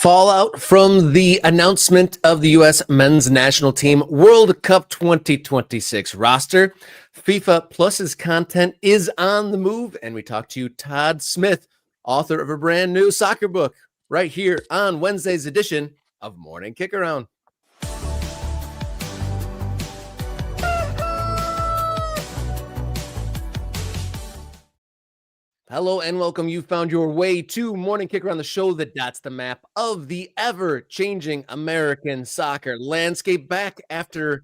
Fallout from the announcement of the U.S. men's national team World Cup 2026 roster. FIFA Plus's content is on the move, and we talk to you, Todd Smith, author of a brand new soccer book, right here on Wednesday's edition of Morning Kick Around. Hello and welcome. You found your way to Morning Kick Around, the show that dots the map of the ever-changing American soccer landscape back after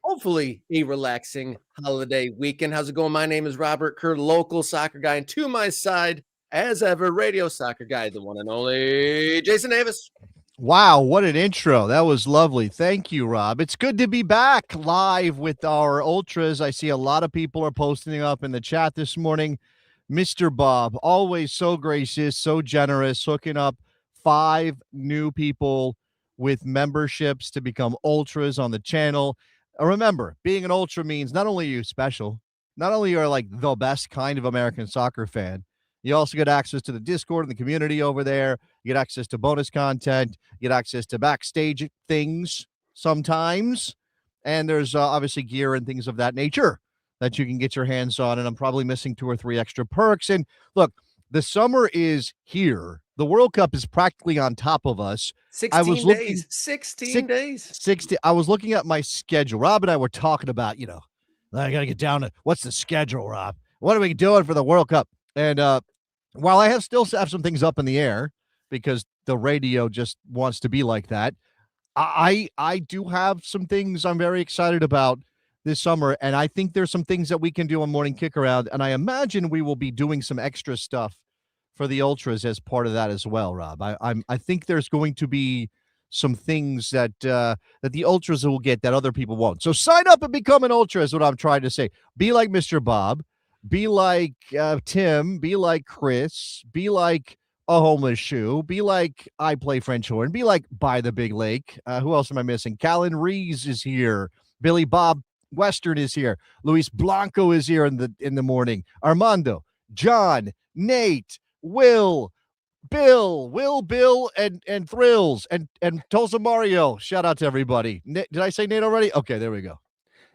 hopefully a relaxing holiday weekend. How's it going? My name is Robert Kerr, local soccer guy, and to my side, as ever, radio soccer guy, the one and only Jason Davis. Wow, what an intro. That was lovely. Thank you, Rob. It's good to be back live with our Ultras. I see a lot of people are posting up in the chat this morning. Mr. Bob, always so gracious, so generous, hooking up 5 new people with memberships to become Ultras on the channel. Remember, being an Ultra means not only are you special, not only are like the best kind of American soccer fan, you also get access to the Discord and the community over there. You get access to bonus content. You get access to backstage things sometimes. And there's obviously gear and things of that nature that you can get your hands on. And I'm probably missing 2 or 3 extra perks. And look, the summer is here. The World Cup is practically on top of us. 16 days. 16 days. 60. I was looking at my schedule. Rob and I were talking about, I got to get down to what's the schedule, Rob? What are we doing for the World Cup? And while I still have some things up in the air because the radio just wants to be like that, I do have some things I'm very excited about this summer, and I think there's some things that we can do on Morning Kick Around, and I imagine we will be doing some extra stuff for the Ultras as part of that as well, Rob. I think there's going to be some things that the Ultras will get that other people won't. So sign up and become an Ultra is what I'm trying to say. Be like Mr. Bob. Be like Tim. Be like Chris. Be like a homeless shoe. Be like I play French horn. Be like By the Big Lake. Who else am I missing? Callan Rees is here. Billy Bob Western is here. Luis Blanco is here in the morning. Armando, John, Nate, Bill, and Thrills, and Tulsa Mario. Shout out to everybody. Did I say Nate already? Okay, there we go.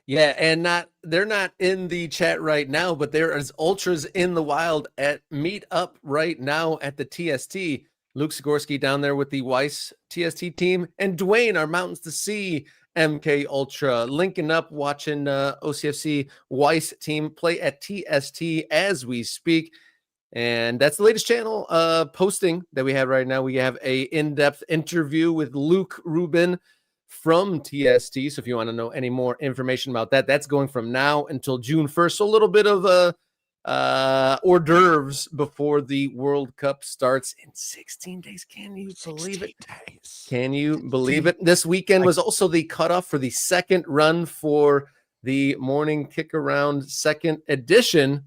Yeah, and they're not in the chat right now, but there is Ultras in the wild at meet up right now at the TST. Luke Sigorski down there with the Weiss TST team, and Dwayne, our Mountains to Sea MK Ultra, linking up, watching OCFC Weiss team play at TST as we speak. And that's the latest channel posting that we have right now. We have a in-depth interview with Luke Rubin from TST. So if you want to know any more information about that, that's going from now until June 1st. So a little bit of hors d'oeuvres before the World Cup starts in 16 days. Can you believe it? Can you believe it? This weekend was also the cutoff for the second run for the Morning Kick Around second edition.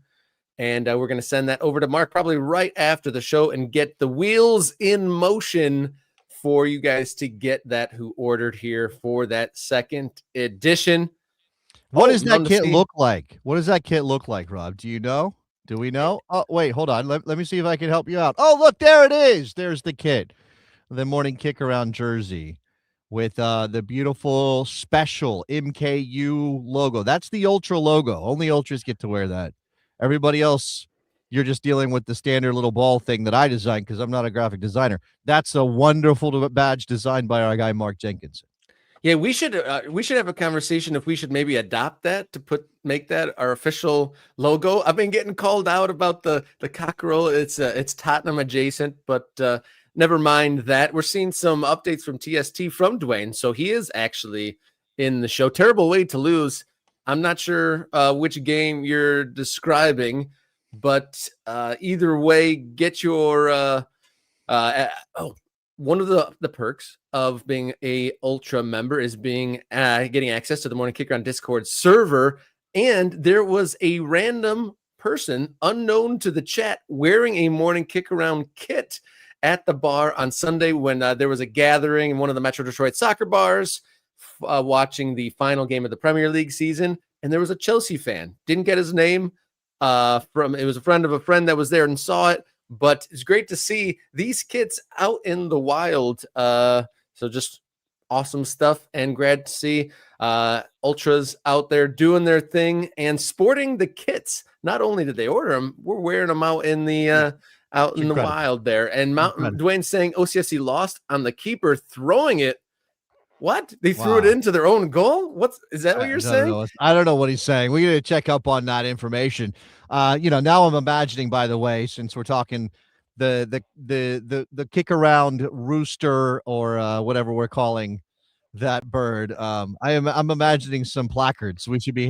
And we're going to send that over to Mark probably right after the show and get the wheels in motion for you guys to get that who ordered here for that second edition. What does that kit look like? What does that kit look like, Rob? Do you know? Do we know? Oh, wait, hold on. Let me see if I can help you out. Oh, look, there it is. There's the kit. The Morning Kick Around jersey with the beautiful special MKU logo. That's the Ultra logo. Only Ultras get to wear that. Everybody else, you're just dealing with the standard little ball thing that I designed because I'm not a graphic designer. That's a wonderful badge designed by our guy, Mark Jenkinson. Yeah, we should have a conversation if we should maybe adopt that to make that our official logo. I've been getting called out about the cockerel. It's Tottenham adjacent, but never mind that. We're seeing some updates from TST from Dwayne, so he is actually in the show. Terrible way to lose. I'm not sure which game you're describing, but either way, get your one of the perks of being a Ultra member is getting access to the Morning Kick Around Discord server. And there was a random person unknown to the chat wearing a Morning Kick Around kit at the bar on Sunday when there was a gathering in one of the Metro Detroit soccer bars watching the final game of the Premier League season. And there was a Chelsea fan, didn't get his name it was a friend of a friend that was there and saw it, but it's great to see these kids out in the wild. So just awesome stuff, and glad to see ultras out there doing their thing and sporting the kits. Not only did they order them, we're wearing them out in the out in the wild there. And Dwayne saying OCSC lost on the keeper throwing it. What? They threw it into their own goal? Is that what you're saying? I don't know what he's saying. We got to check up on that information. Now I'm imagining, by the way, since we're talking the kick around rooster or whatever we're calling that bird. I'm imagining some placards. We should be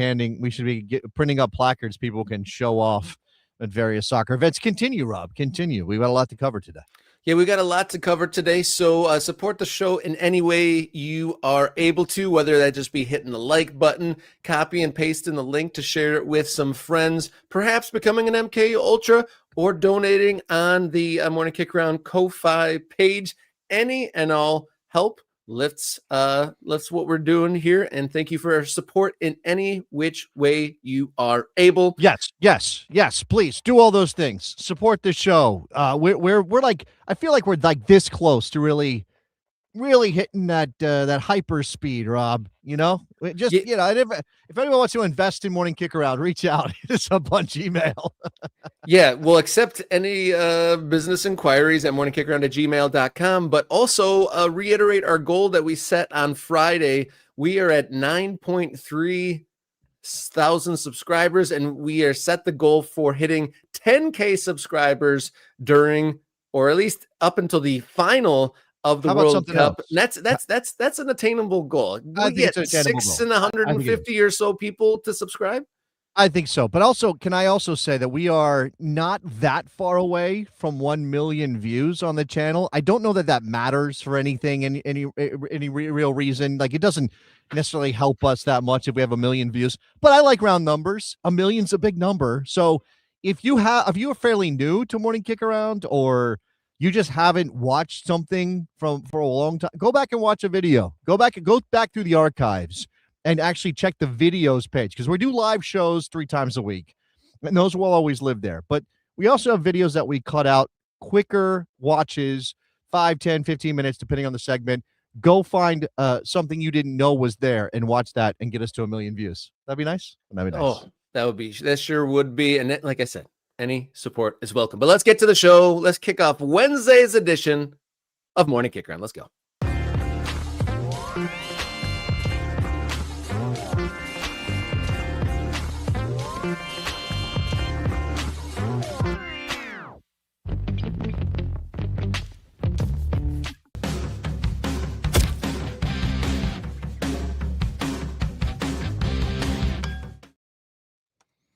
printing up placards people can show off at various soccer events. Continue, Rob. Continue. We've got a lot to cover today. Yeah, we got a lot to cover today, so support the show in any way you are able to, whether that just be hitting the like button, copy and pasting the link to share it with some friends, perhaps becoming an MK Ultra, or donating on the Morning Kick Around Ko-Fi page. Any and all help lifts what we're doing here, and thank you for your support in any which way you are able. Yes, please do all those things. Support the show. We're like, I feel like we're like this close to really hitting that hyper speed, Rob. If anyone wants to invest in Morning Kick Around, reach out. Hit us up on Gmail. Yeah, we'll accept any business inquiries at morningkickaround@gmail.com, but also reiterate our goal that we set on Friday. We are at 9.3 thousand subscribers, and we are set the goal for hitting 10K subscribers during, or at least up until the final of the World Cup. That's an attainable goal. We get 650 or so people to subscribe. I think so. But also, can I also say that we are not that far away from 1 million views on the channel? I don't know that matters for anything, any real reason. Like, it doesn't necessarily help us that much if we have 1 million views. But I like round numbers. 1 million's a big number. So if you are fairly new to Morning Kick Around, or you just haven't watched something for a long time, go back and watch a video. Go back through the archives and actually check the videos page, because we do live shows 3 times a week, and those will always live there. But we also have videos that we cut out, quicker watches, 5, 10, 15 minutes, depending on the segment. Go find something you didn't know was there and watch that and get us to 1 million views. That'd be nice. Oh, that sure would be. And like I said, any support is welcome. But let's get to the show. Let's kick off Wednesday's edition of Morning Kick Around. Let's go.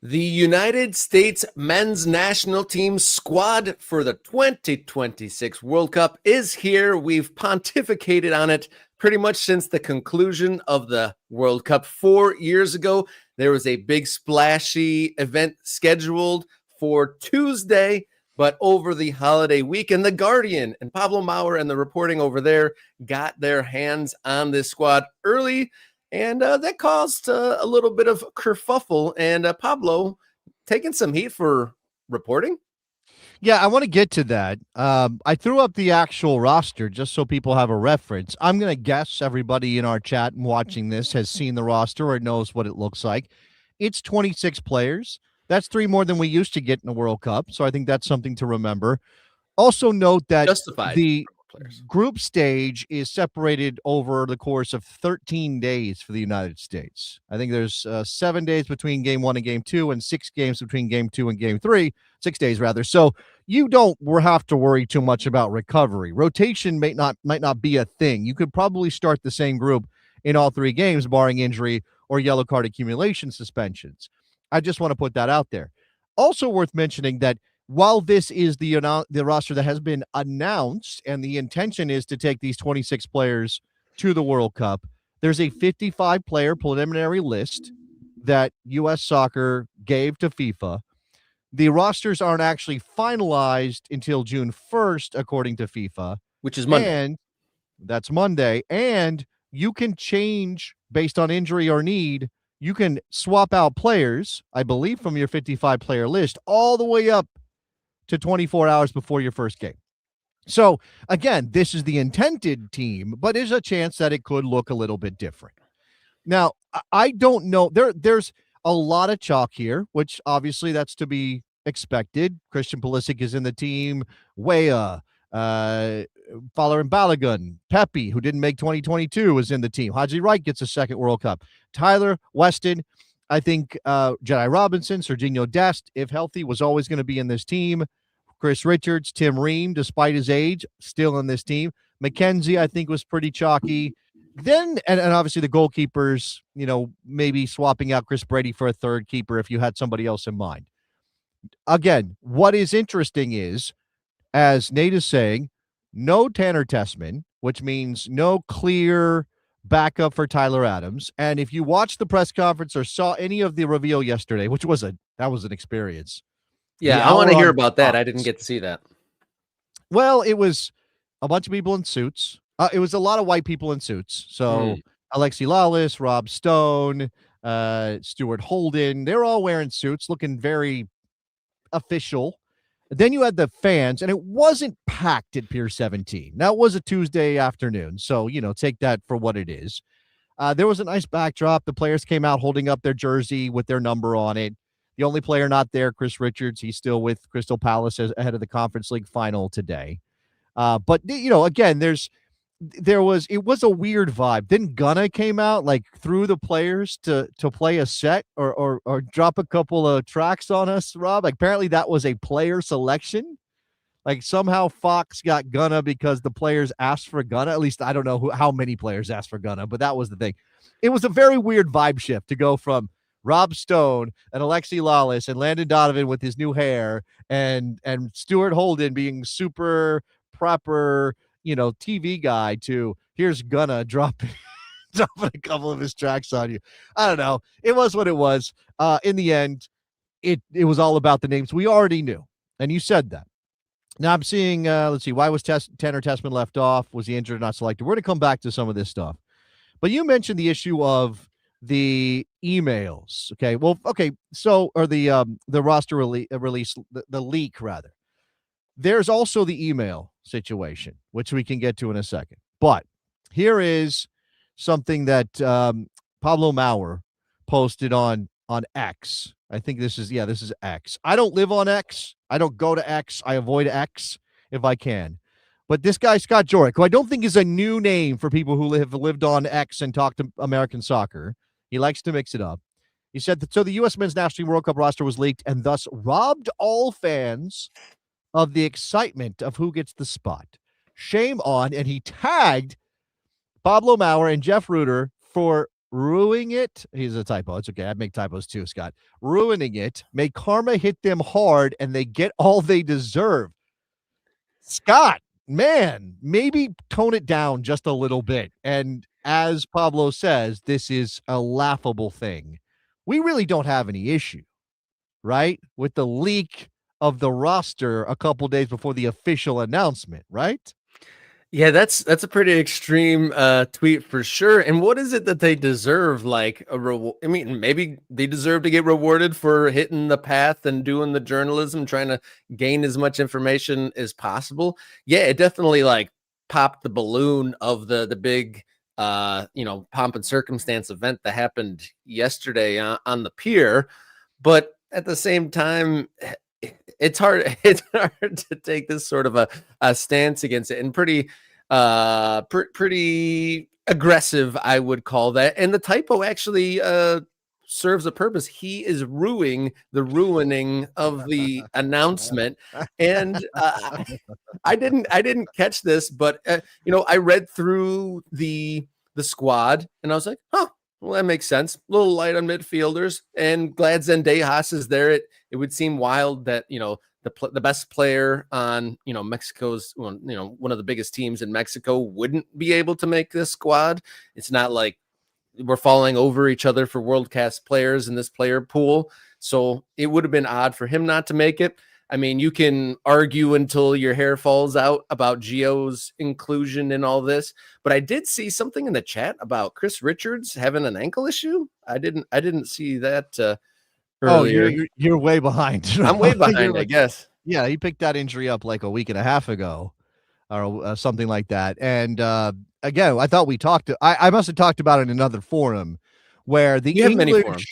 The United States men's national team squad for the 2026 World Cup is here. We've pontificated on it pretty much since the conclusion of the World Cup 4 years ago. There was a big splashy event scheduled for Tuesday, but over the holiday weekend, The Guardian and Pablo Maurer and the reporting over there got their hands on this squad early. And that caused a little bit of kerfuffle, and Pablo taking some heat for reporting. Yeah, I want to get to that. I threw up the actual roster just so people have a reference. I'm going to guess everybody in our chat and watching this has seen the roster or knows what it looks like. It's 26 players. That's 3 more than we used to get in the World Cup, so I think that's something to remember. Also note that the group stage is separated over the course of 13 days for the United States. I think there's 7 days between game 1 and game 2, and 6 games between game 2 and game 3. 6 days rather. So you don't have to worry too much about recovery. Rotation might not be a thing. You could probably start the same group in all 3 games, barring injury or yellow card accumulation suspensions. I just want to put that out there. Also worth mentioning that while this is the roster that has been announced and the intention is to take these 26 players to the World Cup, there's a 55-player preliminary list that U.S. Soccer gave to FIFA. The rosters aren't actually finalized until June 1st, according to FIFA. Which is Monday. And that's Monday. And you can change based on injury or need. You can swap out players, I believe, from your 55-player list all the way up to 24 hours before your first game. So again, this is the intended team, but there's a chance that it could look a little bit different. Now, I don't know. There's a lot of chalk here, which obviously that's to be expected. Christian Pulisic is in the team. Weah, Fowler and Balogun, Pepe, who didn't make 2022, is in the team. Haji Wright gets a second World Cup. Tyler Weston, I think Jedi Robinson, Serginho Dest, if healthy, was always going to be in this team. Chris Richards, Tim Ream, despite his age, still in this team. McKenzie, I think, was pretty chalky. Then, and obviously the goalkeepers, maybe swapping out Chris Brady for a third keeper if you had somebody else in mind. Again, what is interesting is, as Nate is saying, no Tanner Tessman, which means no clear backup for Tyler Adams. And if you watched the press conference or saw any of the reveal yesterday, which was an experience. Yeah, I want to hear about that. I didn't get to see that. Well, it was a bunch of people in suits. It was a lot of white people in suits. So Alexi Lawless, Rob Stone, Stuart Holden, they're all wearing suits, looking very official. Then you had the fans, and it wasn't packed at Pier 17. Now, it was a Tuesday afternoon, so, take that for what it is. There was a nice backdrop. The players came out holding up their jersey with their number on it. The only player not there, Chris Richards, he's still with Crystal Palace ahead of the Conference League final today. But, again, it was a weird vibe. Then Gunna came out, like, through the players to play a set or drop a couple of tracks on us, Rob. Like, apparently that was a player selection. Like, somehow Fox got Gunna because the players asked for Gunna. At least I don't know how many players asked for Gunna, but that was the thing. It was a very weird vibe shift to go from Rob Stone and Alexi Lawless and Landon Donovan with his new hair and Stuart Holden being super proper, TV guy to here's Gunna dropping a couple of his tracks on you. I don't know. It was what it was. In the end, it was all about the names we already knew. And you said that. Now I'm seeing, let's see, why was Tanner Tessman left off? Was he injured or not selected? We're going to come back to some of this stuff. But you mentioned the issue of the emails. Okay. Well, okay. So, or the roster release, the leak rather. There's also the email situation, which we can get to in a second. But here is something that Pablo Maurer posted on X. I think this is X. I don't live on X. I don't go to X. I avoid X if I can. But this guy, Scott Jurek, who I don't think is a new name for people who have lived on X and talk to American soccer. He likes to mix it up. He said that so the U.S. Men's National Team World Cup roster was leaked and thus robbed all fans of the excitement of who gets the spot. Shame on, and he tagged Pablo Maurer and Jeff Ruder for ruining it. He's a typo. It's okay. I'd make typos too, Scott. Ruining it. May karma hit them hard and they get all they deserve. Scott, man, maybe tone it down just a little bit. And as Pablo says, this is a laughable thing. We really don't have any issue, right? With the leak of the roster a couple days before the official announcement, right? Yeah, that's a pretty extreme tweet for sure. And what is it that they deserve? Like a reward? I mean, maybe they deserve to get rewarded for hitting the path and doing the journalism, trying to gain as much information as possible. Yeah, it definitely like popped the balloon of the big pomp and circumstance event that happened yesterday on the pier. But at the same time, it's hard to take this sort of a stance against it, and pretty aggressive, I would call that. And the typo actually serves a purpose. He is ruining the ruining of the announcement. And I didn't catch this, but I read through the squad and I was like, huh, well, that makes sense. A little light on midfielders, and glad Zendejas is there. It would seem wild that, the best player on, Mexico's, one of the biggest teams in Mexico wouldn't be able to make this squad. It's not like we're falling over each other for world-class players in this player pool. So it would have been odd for him not to make it. I mean, you can argue until your hair falls out about Gio's inclusion in all this, but I did see something in the chat about Chris Richards having an ankle issue. I didn't see that earlier. Oh, you're way behind. I'm way behind, I guess. Yeah, he picked that injury up like a week and a half ago or something like that. And again, I thought we talked. I must have talked about it in another forum where You have many forums.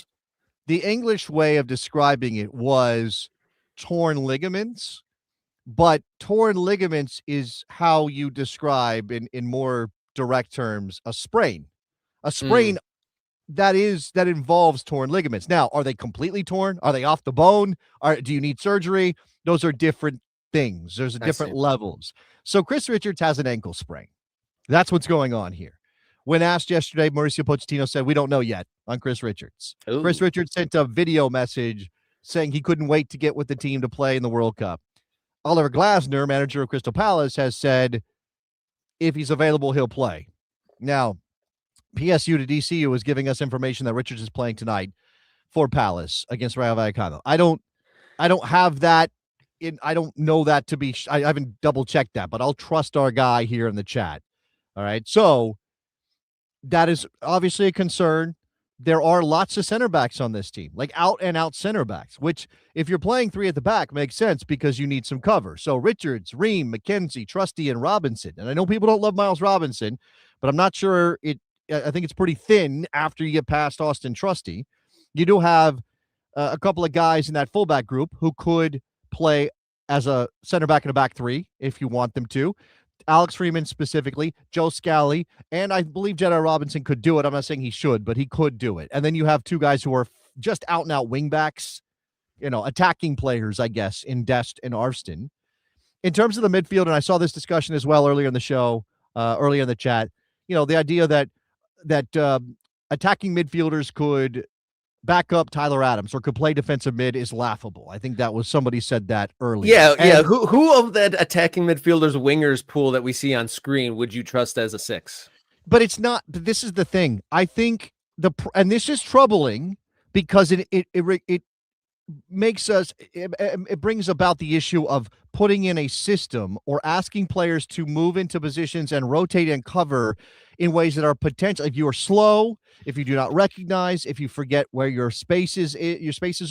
the English way of describing it was torn ligaments, but torn ligaments is how you describe in more direct terms a sprain. A sprain Mm, that involves torn ligaments. Now, are they completely torn? Are they off the bone? Do you need surgery? Those are different things. There's I different see. levels. So Chris Richards has an ankle sprain. That's what's going on here. When asked yesterday, Mauricio Pochettino said, "We don't know yet on Chris Richards." Chris Ooh, Richards sent a video message saying he couldn't wait to get with the team to play in the World Cup. Oliver Glasner, manager of Crystal Palace, has said if he's available, he'll play. Now, PSU to DCU is giving us information that Richards is playing tonight for Palace against Rayo Vallecano. I don't have that I don't know that to be I haven't double checked that, but I'll trust our guy here in the chat. All right. So that is obviously a concern. There are lots of center backs on this team, like out and out center backs, which if you're playing three at the back makes sense because you need some cover. So Richards, Ream, McKenzie, Trusty, and Robinson. And I know people don't love Miles Robinson, but I'm not sure I think it's pretty thin after you get past Austin Trusty. You do have a couple of guys in that fullback group who could play as a center back in a back three if you want them to. Alex Freeman specifically, Joe Scally, and I believe Jedi Robinson could do it. I'm not saying he should, but he could do it. And then you have two guys who are just out and out wingbacks, attacking players, I guess, in Dest and Arston. In terms of the midfield, and I saw this discussion as well earlier in the show, earlier in the chat, the idea that attacking midfielders could back up Tyler Adams or could play defensive mid is laughable. I think that was somebody said that earlier. yeah, yeah. And Who of that attacking midfielders wingers pool that we see on screen would you trust as a 6? but it's not. But this is the thing. I think and this is troubling because it makes us it brings about the issue of putting in a system or asking players to move into positions and rotate and cover in ways that are potential. If you are slow, if you do not recognize, if you forget where your spaces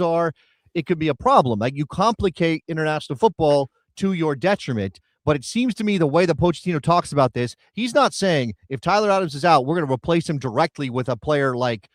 are, it could be a problem. Like you complicate international football to your detriment. But it seems to me the way that Pochettino talks about this, he's not saying if Tyler Adams is out, we're going to replace him directly with a player like,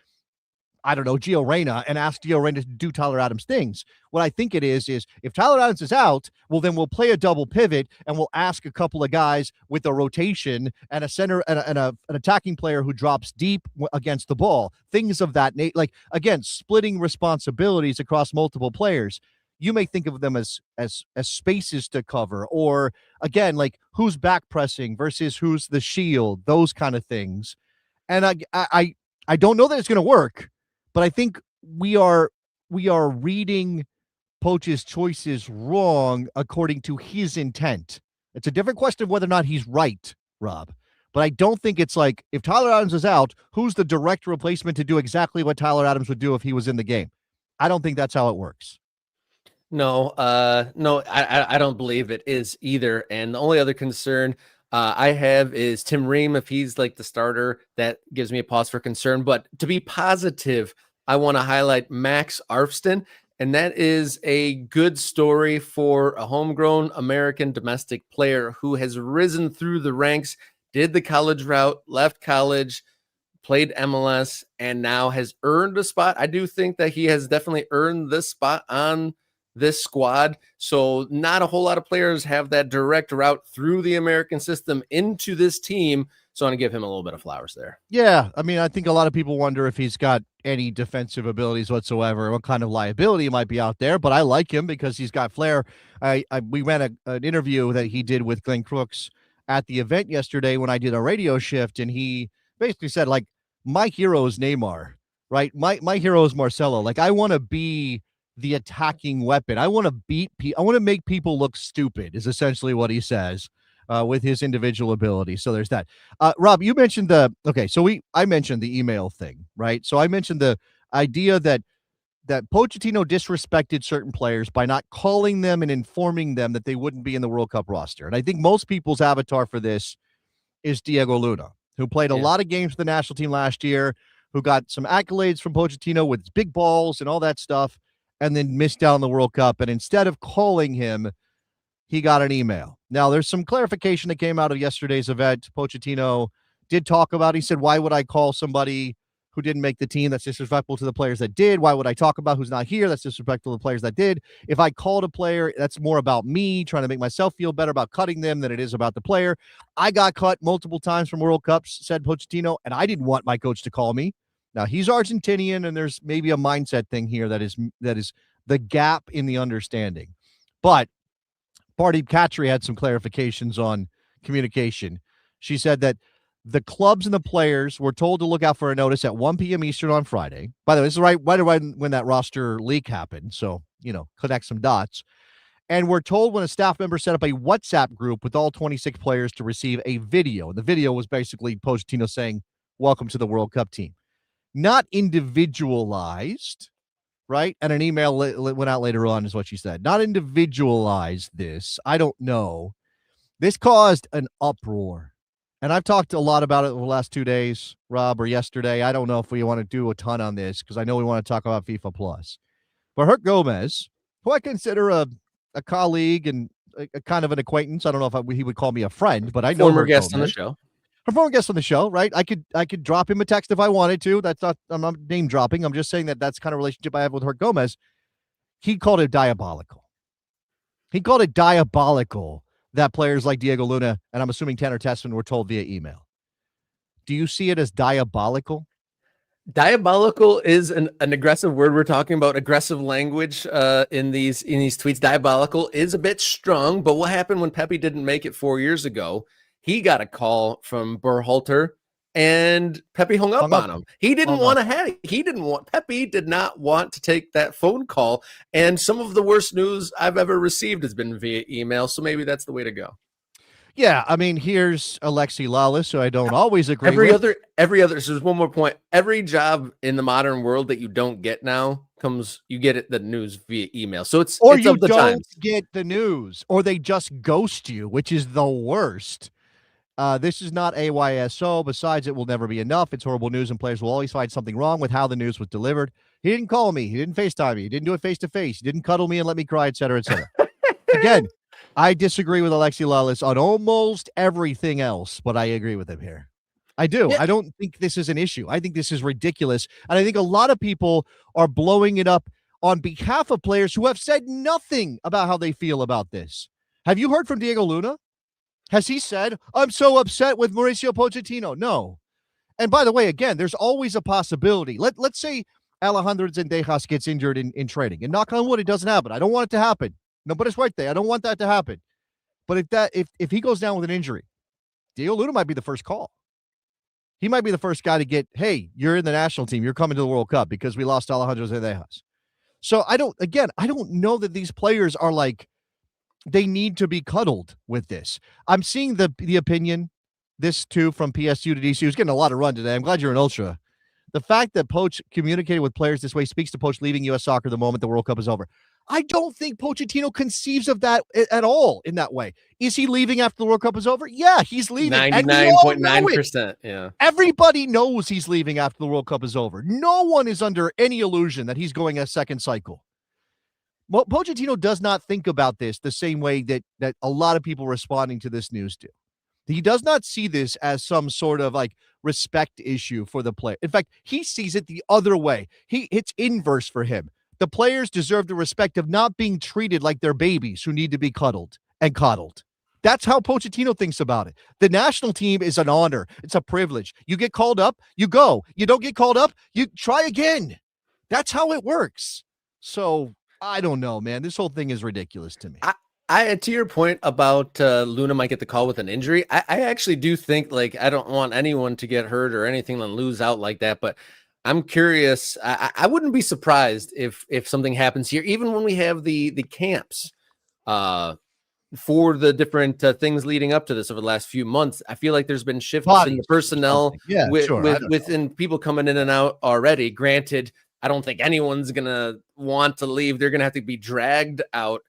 I don't know, Gio Reyna and ask Gio Reyna to do Tyler Adams things. What I think it is if Tyler Adams is out, well, then we'll play a double pivot and we'll ask a couple of guys with a rotation and a center and an attacking player who drops deep against the ball. Things of that nature. Like, again, splitting responsibilities across multiple players. You may think of them as spaces to cover, or again, like who's back pressing versus who's the shield, those kind of things. And I don't know that it's going to work, but I think we are reading Poach's choices wrong according to his intent. It's a different question of whether or not he's right, Rob. But I don't think it's like if Tyler Adams is out, who's the direct replacement to do exactly what Tyler Adams would do if he was in the game? I don't think that's how it works. No, no, I don't believe it is either. And the only other concern I have is Tim Ream. If he's like the starter, that gives me a pause for concern. But to be positive, I want to highlight Max Arfston, and that is a good story for a homegrown American domestic player who has risen through the ranks, did the college route, left college, played MLS, and now has earned a spot. I do think that he has definitely earned this spot on this squad. So not a whole lot of players have that direct route through the American system into this team. So I want to give him a little bit of flowers there. Yeah, I mean, I think a lot of people wonder if he's got any defensive abilities whatsoever, what kind of liability might be out there. But I like him because he's got flair. We ran an interview that he did with Glenn Crooks at the event yesterday when I did a radio shift, and he basically said, like, my hero is Neymar, right? My hero is Marcelo. Like, I want to be the attacking weapon. I want to I want to make people look stupid is essentially what he says with his individual ability. So there's that. Rob, you mentioned I mentioned the email thing, right? So I mentioned the idea that Pochettino disrespected certain players by not calling them and informing them that they wouldn't be in the World Cup roster. And I think most people's avatar for this is Diego Luna, who played a lot of games for the national team last year, who got some accolades from Pochettino with his big balls and all that stuff. and then missed out on the World Cup. And instead of calling him, he got an email. Now, there's some clarification that came out of yesterday's event. Pochettino did talk about it. He said, why would I call somebody who didn't make the team? That's disrespectful to the players that did. Why would I talk about who's not here? That's disrespectful to the players that did. If I called a player, that's more about me trying to make myself feel better about cutting them than it is about the player. I got cut multiple times from World Cups, said Pochettino, and I didn't want my coach to call me. Now, he's Argentinian, and there's maybe a mindset thing here that is the gap in the understanding. But Pardeep Khatri had some clarifications on communication. She said that the clubs and the players were told to look out for a notice at 1 p.m. Eastern on Friday. By the way, this is right when that roster leak happened. So, connect some dots. And we're told when a staff member set up a WhatsApp group with all 26 players to receive a video. The video was basically Pochettino saying, welcome to the World Cup team. Not individualized, right? And an email went out later on is what she said. Not individualized this. I don't know. This caused an uproar. And I've talked a lot about it over the last 2 days, Rob, or yesterday. I don't know if we want to do a ton on this because I know we want to talk about FIFA Plus. But Herc Gomez, who I consider a colleague and a kind of an acquaintance. I don't know if he would call me a friend, but I know former Herc guest Gomez. on the show. Her former guest on the show, right? I could drop him a text if I wanted to. I'm not name dropping. I'm just saying that's kind of relationship I have with Herc Gomez. He called it diabolical. He called it diabolical that players like Diego Luna, and I'm assuming Tanner Tessman, were told via email. Do you see it as diabolical? Diabolical is an aggressive word. We're talking about aggressive language in these tweets. Diabolical is a bit strong, but what happened when Pepe didn't make it 4 years ago? He got a call from Berhalter, and Pepe hung up on him. He didn't want to Pepe did not want to take that phone call. And some of the worst news I've ever received has been via email. So maybe that's the way to go. Yeah, I mean, here's Alexi Lalas, who I don't always agree with. Every other. So there's one more point. Every job in the modern world that you don't get now you get the news via email. So it's you of the don't times. Get the news, or they just ghost you, which is the worst. This is not AYSO. Besides, it will never be enough. It's horrible news, and players will always find something wrong with how the news was delivered. He didn't call me. He didn't FaceTime me. He didn't do it face-to-face. He didn't cuddle me and let me cry, et cetera, et cetera. Again, I disagree with Alexi Lalas on almost everything else, but I agree with him here. I do. Yeah. I don't think this is an issue. I think this is ridiculous. And I think a lot of people are blowing it up on behalf of players who have said nothing about how they feel about this. Have you heard from Diego Luna? Has he said, I'm so upset with Mauricio Pochettino? No. And by the way, again, there's always a possibility. Let's say Alejandro Zendejas gets injured in training. And knock on wood, it doesn't happen. I don't want it to happen. No, but it's right there. I don't want that to happen. But if he goes down with an injury, Diego Luna might be the first call. He might be the first guy to get, hey, you're in the national team. You're coming to the World Cup because we lost Alejandro Zendejas. So I don't know that these players are like, they need to be cuddled with this. I'm seeing the opinion, this too, from PSU to DC, who's getting a lot of run today. I'm glad you're an ultra. The fact that Poch communicated with players this way speaks to Poch leaving U.S. soccer the moment the World Cup is over. I don't think Pochettino conceives of that at all in that way. Is he leaving after the World Cup is over? Yeah, he's leaving. 99.9%. Yeah. Everybody knows he's leaving after the World Cup is over. No one is under any illusion that he's going a second cycle. Pochettino does not think about this the same way that a lot of people responding to this news do. He does not see this as some sort of like respect issue for the player. In fact, he sees it the other way. It's inverse for him. The players deserve the respect of not being treated like they're babies who need to be cuddled and coddled. That's how Pochettino thinks about it. The national team is an honor. It's a privilege. You get called up, you go. You don't get called up, you try again. That's how it works. So I don't know, man. This whole thing is ridiculous to me. I to your point about Luna might get the call with an injury, I actually do think, like, I don't want anyone to get hurt or anything and lose out like that, but I'm curious. I wouldn't be surprised if something happens here, even when we have the camps for the different things leading up to this over the last few months. I feel like there's been shifts in the personnel within people coming in and out already. Granted, I don't think anyone's going to want to leave. They're going to have to be dragged out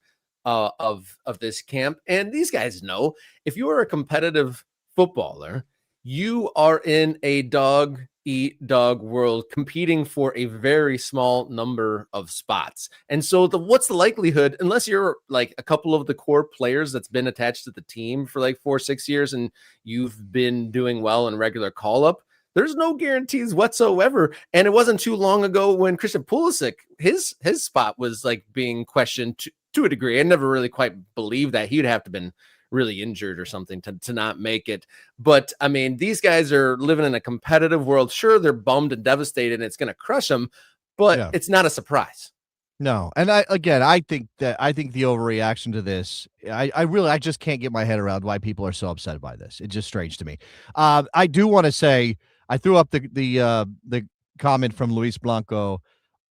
of this camp. And these guys know if you are a competitive footballer, you are in a dog eat dog world competing for a very small number of spots. And so what's the likelihood, unless you're like a couple of the core players that's been attached to the team for like 4-6 years and you've been doing well in regular call up, there's no guarantees whatsoever. And it wasn't too long ago when Christian Pulisic, his spot was like being questioned to a degree. I never really quite believed that he'd have to been really injured or something to not make it. But I mean, these guys are living in a competitive world. Sure, they're bummed and devastated and it's going to crush them, but it's not a surprise. No. And I think the overreaction to this, I just can't get my head around why people are so upset by this. It's just strange to me. I do want to say, I threw up the comment from Luis Blanco.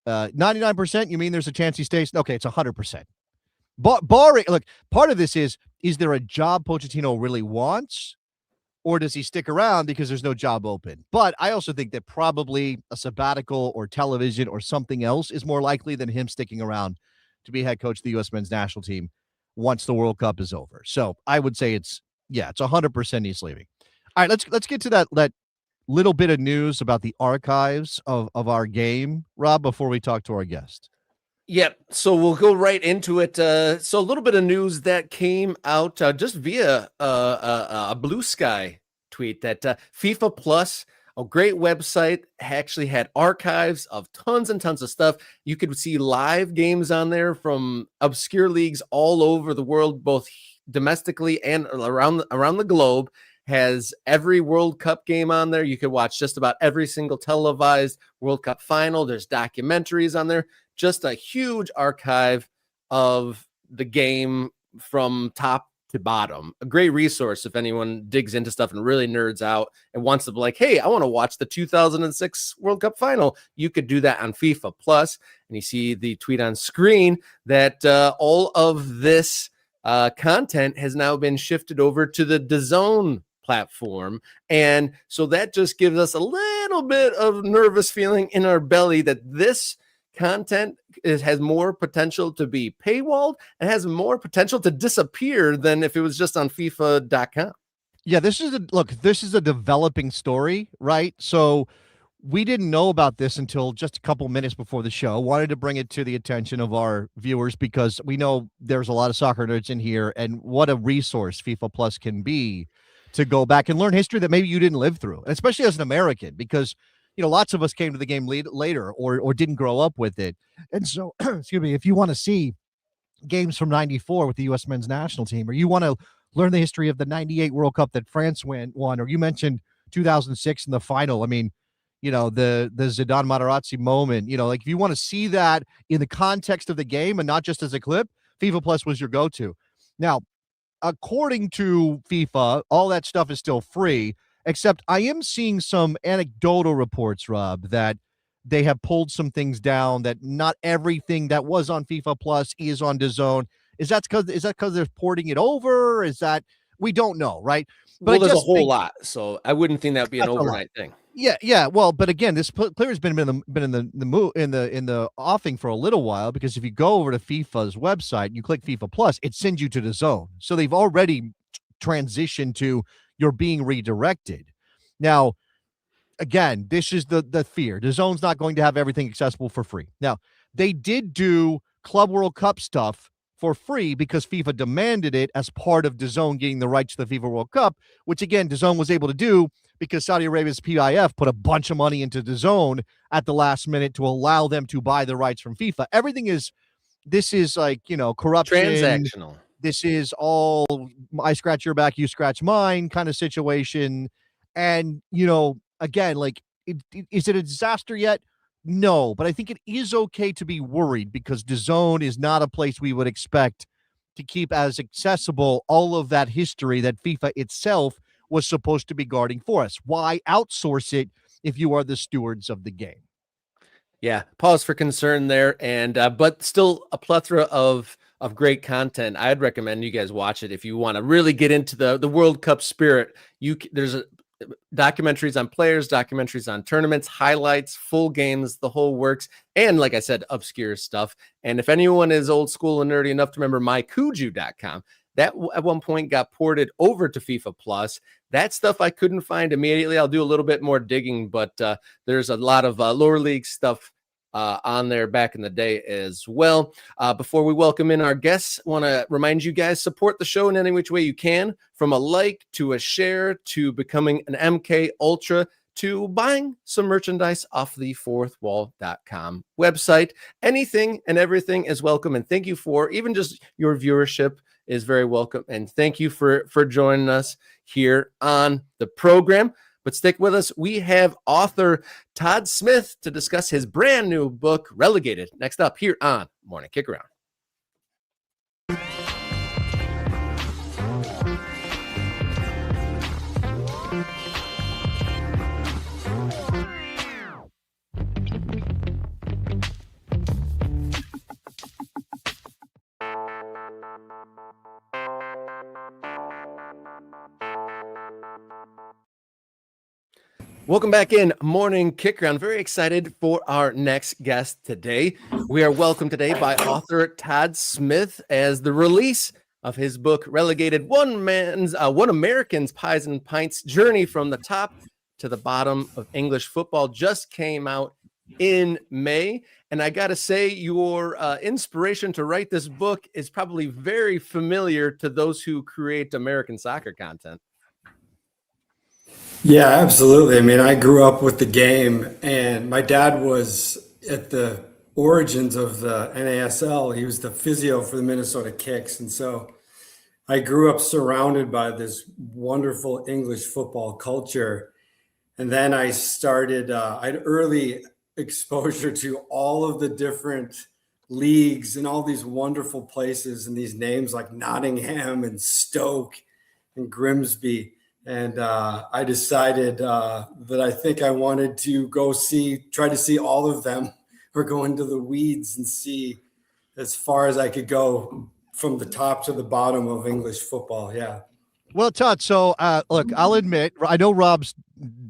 99%, you mean there's a chance he stays? Okay, it's 100%. Barring, look, part of this is there a job Pochettino really wants, or does he stick around because there's no job open? But I also think that probably a sabbatical or television or something else is more likely than him sticking around to be head coach of the U.S. men's national team once the World Cup is over. So I would say it's 100% he's leaving. All right, let's get to that little bit of news about the archives of our game, Rob, before we talk to our guest. Yep. So we'll go right into it. So a little bit of news that came out just via a Blue Sky tweet that FIFA Plus, a great website, actually had archives of tons and tons of stuff. You could see live games on there from obscure leagues all over the world, both domestically and around the globe. Has every World Cup game on there. You could watch just about every single televised World Cup final. There's documentaries on there. Just a huge archive of the game from top to bottom. A great resource if anyone digs into stuff and really nerds out and wants to be like, hey, I want to watch the 2006 World Cup final. You could do that on FIFA Plus. And you see the tweet on screen that all of this content has now been shifted over to the DAZN platform. And so that just gives us a little bit of nervous feeling in our belly that this content has more potential to be paywalled and has more potential to disappear than if it was just on FIFA.com. Yeah, this is a developing story, right? So we didn't know about this until just a couple minutes before the show. Wanted to bring it to the attention of our viewers because we know there's a lot of soccer nerds in here, and what a resource FIFA Plus can be to go back and learn history that maybe you didn't live through, and especially as an American, because lots of us came to the game later or didn't grow up with it. And so, excuse me, if you want to see games from 94 with the U.S. men's national team, or you want to learn the history of the 98 World Cup that France won, or you mentioned 2006 in the final. I mean, the Zidane Materazzi moment, like if you want to see that in the context of the game and not just as a clip, FIFA Plus was your go-to. Now, according to FIFA, all that stuff is still free, except I am seeing some anecdotal reports, Rob, that they have pulled some things down, that not everything that was on FIFA Plus is on DAZN. Is that because they're porting it over? Is that, we don't know, right? But there's a whole lot, so I wouldn't think that'd be an overnight thing. Yeah. Well, but again, this player's been in the offing for a little while, because if you go over to FIFA's website, you click FIFA Plus, it sends you to DAZN. So they've already transitioned to you're being redirected. Now, again, this is the fear. DAZN's not going to have everything accessible for free. Now, they did do Club World Cup stuff for free because FIFA demanded it as part of DAZN getting the rights to the FIFA World Cup, which again, DAZN was able to do because Saudi Arabia's PIF put a bunch of money into DAZN at the last minute to allow them to buy the rights from FIFA. This is like, corruption. Transactional. This is all I scratch your back, you scratch mine kind of situation. And, again, like, is it a disaster yet? No, but I think it is okay to be worried because DAZN is not a place we would expect to keep as accessible all of that history that FIFA itself was supposed to be guarding for us. Why outsource it if you are the stewards of the game? Yeah, pause for concern there, and but still a plethora of great content. I'd recommend you guys watch it if you want to really get into the World Cup spirit. There's documentaries on players, documentaries on tournaments, highlights, full games, the whole works, and like I said, obscure stuff. And if anyone is old school and nerdy enough to remember mykuju.com, That at one point got ported over to FIFA Plus. That stuff I couldn't find immediately. I'll do a little bit more digging, but there's a lot of lower league stuff on there back in the day as well. Before we welcome in our guests, I want to remind you guys, support the show in any which way you can, from a like to a share to becoming an MK Ultra to buying some merchandise off the fourthwall.com website. Anything and everything is welcome. And thank you for even just your viewership is very welcome. And thank you for joining us here on the program. But stick with us. We have author Todd Smith to discuss his brand new book, Relegated, next up here on Morning Kick Around. Welcome back in Morning Kick Around. Very excited for our next guest today. We are welcomed today by author Todd Smith as the release of his book, Relegated, One American's Pies and Pints Journey from the Top to the Bottom of English Football just came out in May. And I got to say, your inspiration to write this book is probably very familiar to those who create American soccer content. Yeah, absolutely. I mean, I grew up with the game, and my dad was at the origins of the NASL. He was the physio for the Minnesota Kicks. And so I grew up surrounded by this wonderful English football culture. And then I started, I had early exposure to all of the different leagues and all these wonderful places and these names like Nottingham and Stoke and Grimsby. And I decided that I think I wanted to try to see all of them, or go into the weeds and see as far as I could go from the top to the bottom of English football. Yeah. Well, Todd, so look, I'll admit, I know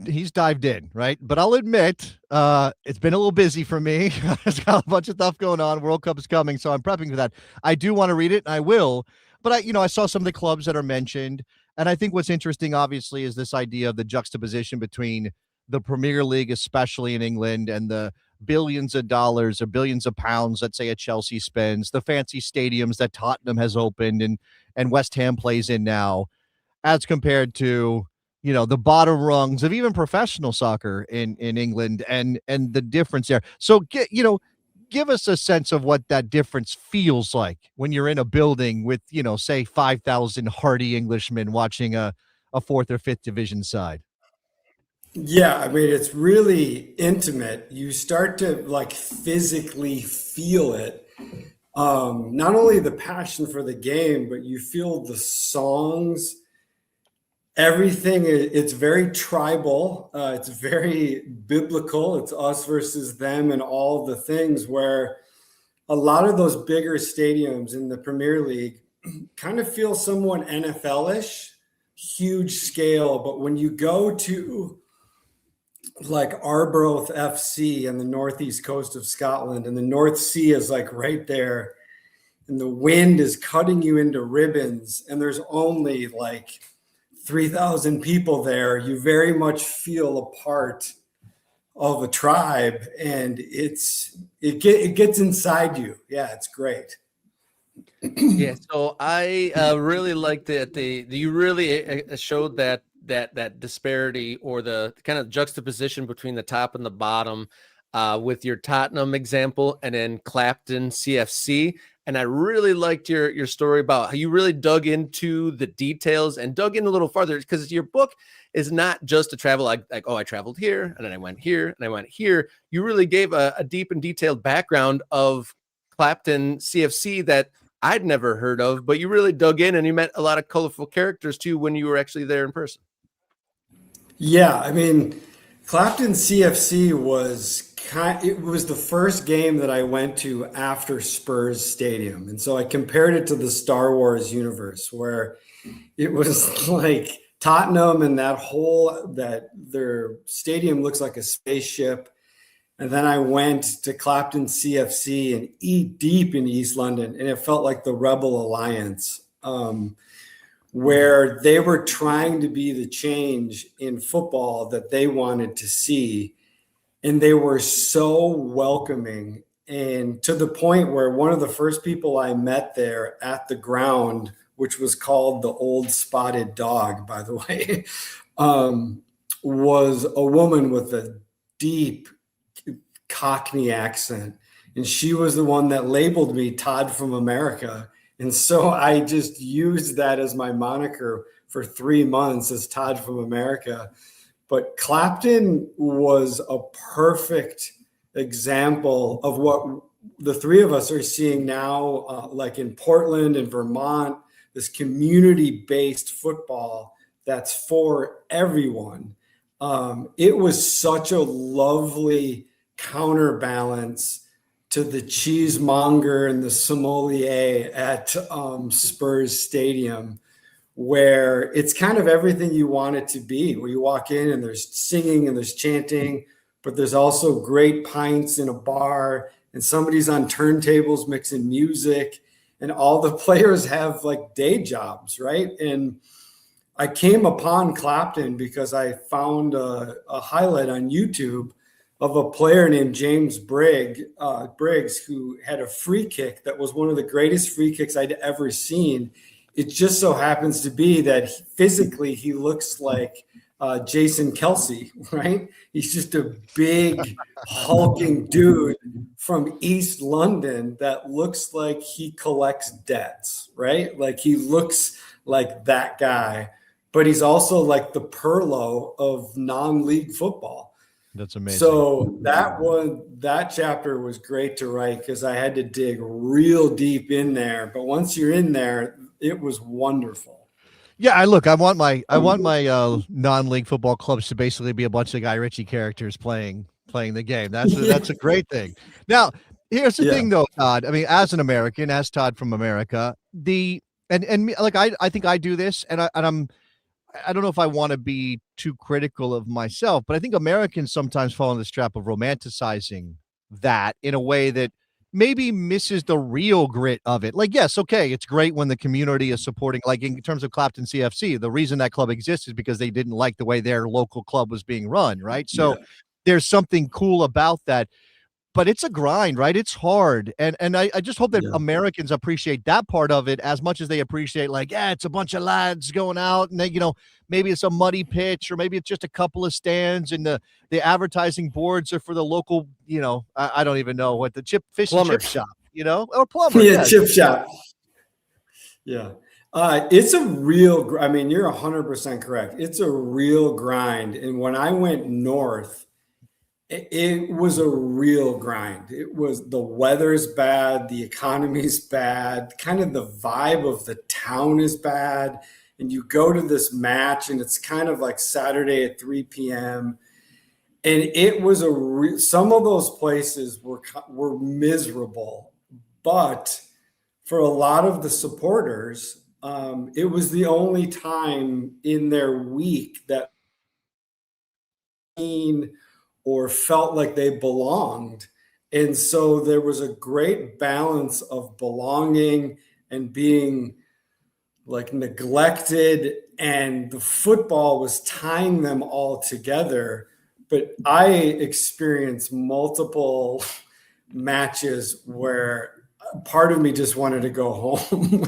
he's dived in, right? But I'll admit, it's been a little busy for me. There's got a bunch of stuff going on. World Cup is coming, so I'm prepping for that. I do want to read it, and I will. But I saw some of the clubs that are mentioned. And I think what's interesting, obviously, is this idea of the juxtaposition between the Premier League, especially in England, and the billions of dollars or billions of pounds, let's say, a Chelsea spends, the fancy stadiums that Tottenham has opened and West Ham plays in now, as compared to, the bottom rungs of even professional soccer in England and the difference there. So, give us a sense of what that difference feels like when you're in a building with, say 5,000 hardy Englishmen watching a fourth or fifth division side. Yeah, I mean, it's really intimate. You start to physically feel it. Not only the passion for the game, but you feel the songs, everything. It's very tribal. It's very biblical. It's us versus them and all the things, where a lot of those bigger stadiums in the Premier League kind of feel somewhat NFL-ish, huge scale. But when you go to Arbroath FC and the northeast coast of Scotland, and the North Sea is right there, and the wind is cutting you into ribbons, and there's only 3,000 people there, you very much feel a part of a tribe, and it gets inside you. Yeah, it's great. Yeah, so I really liked that you really showed that disparity, or the kind of juxtaposition between the top and the bottom, with your Tottenham example and then Clapton CFC. And I really liked your story about how you really dug into the details and dug in a little farther, because your book is not just to travel I traveled here and then I went here and I went here. You really gave a deep and detailed background of Clapton CFC that I'd never heard of, but you really dug in and you met a lot of colorful characters too when you were actually there in person. Yeah, I mean, Clapton CFC was the first game that I went to after Spurs Stadium. And so I compared it to the Star Wars universe, where it was Tottenham and that their stadium looks like a spaceship. And then I went to Clapton CFC and deep in East London, and it felt like the Rebel Alliance. where they were trying to be the change in football that they wanted to see. And they were so welcoming, and to the point where one of the first people I met there at the ground, which was called the Old Spotted Dog, by the way, was a woman with a deep Cockney accent. And she was the one that labeled me Todd from America. And so I just used that as my moniker for 3 months, as Todd from America. But Clapton was a perfect example of what the three of us are seeing now, like in Portland and Vermont, this community-based football that's for everyone. It was such a lovely counterbalance to the cheesemonger and the sommelier at Spurs Stadium, where it's kind of everything you want it to be, where you walk in and there's singing and there's chanting, but there's also great pints in a bar and somebody's on turntables mixing music, and all the players have like day jobs, right? And I came upon Clapton because I found a highlight on YouTube of a player named James Briggs, who had a free kick that was one of the greatest free kicks I'd ever seen. It just so happens to be that physically he looks like Jason Kelsey, right? He's just a big hulking dude from East London that looks like he collects debts, right? Like he looks like that guy, but he's also like the Perlo of non-league football. That's amazing. So that chapter was great to write because I had to dig real deep in there. But once you're in there, it was wonderful. Yeah, I want my non-league football clubs to basically be a bunch of Guy Ritchie characters playing the game. That's a great thing. Now, here's the thing though, Todd. I mean, as an American, as Todd from America, I think I do this, and I don't know if I want to be too critical of myself, but I think Americans sometimes fall in this trap of romanticizing that in a way that maybe misses the real grit of it. Like, yes, okay, it's great when the community is supporting, like in terms of Clapton CFC, the reason that club exists is because they didn't like the way their local club was being run, right? So there's something cool about that. But it's a grind, right? It's hard. And I just hope that Americans appreciate that part of it as much as they appreciate, like, it's a bunch of lads going out and they, maybe it's a muddy pitch or maybe it's just a couple of stands and the advertising boards are for the local, I don't even know what, the fish and chip shop, or plumber. Yeah, chip shop. Yeah. It's a real, you're 100% correct. It's a real grind. And when I went north, it was a real grind. It was, the weather's bad, the economy's bad, kind of the vibe of the town is bad. And you go to this match and it's kind of like Saturday at 3 p.m. And it was some of those places were miserable, but for a lot of the supporters, it was the only time in their week that or felt like they belonged. And so there was a great balance of belonging and being like neglected, and the football was tying them all together. But I experienced multiple matches where part of me just wanted to go home.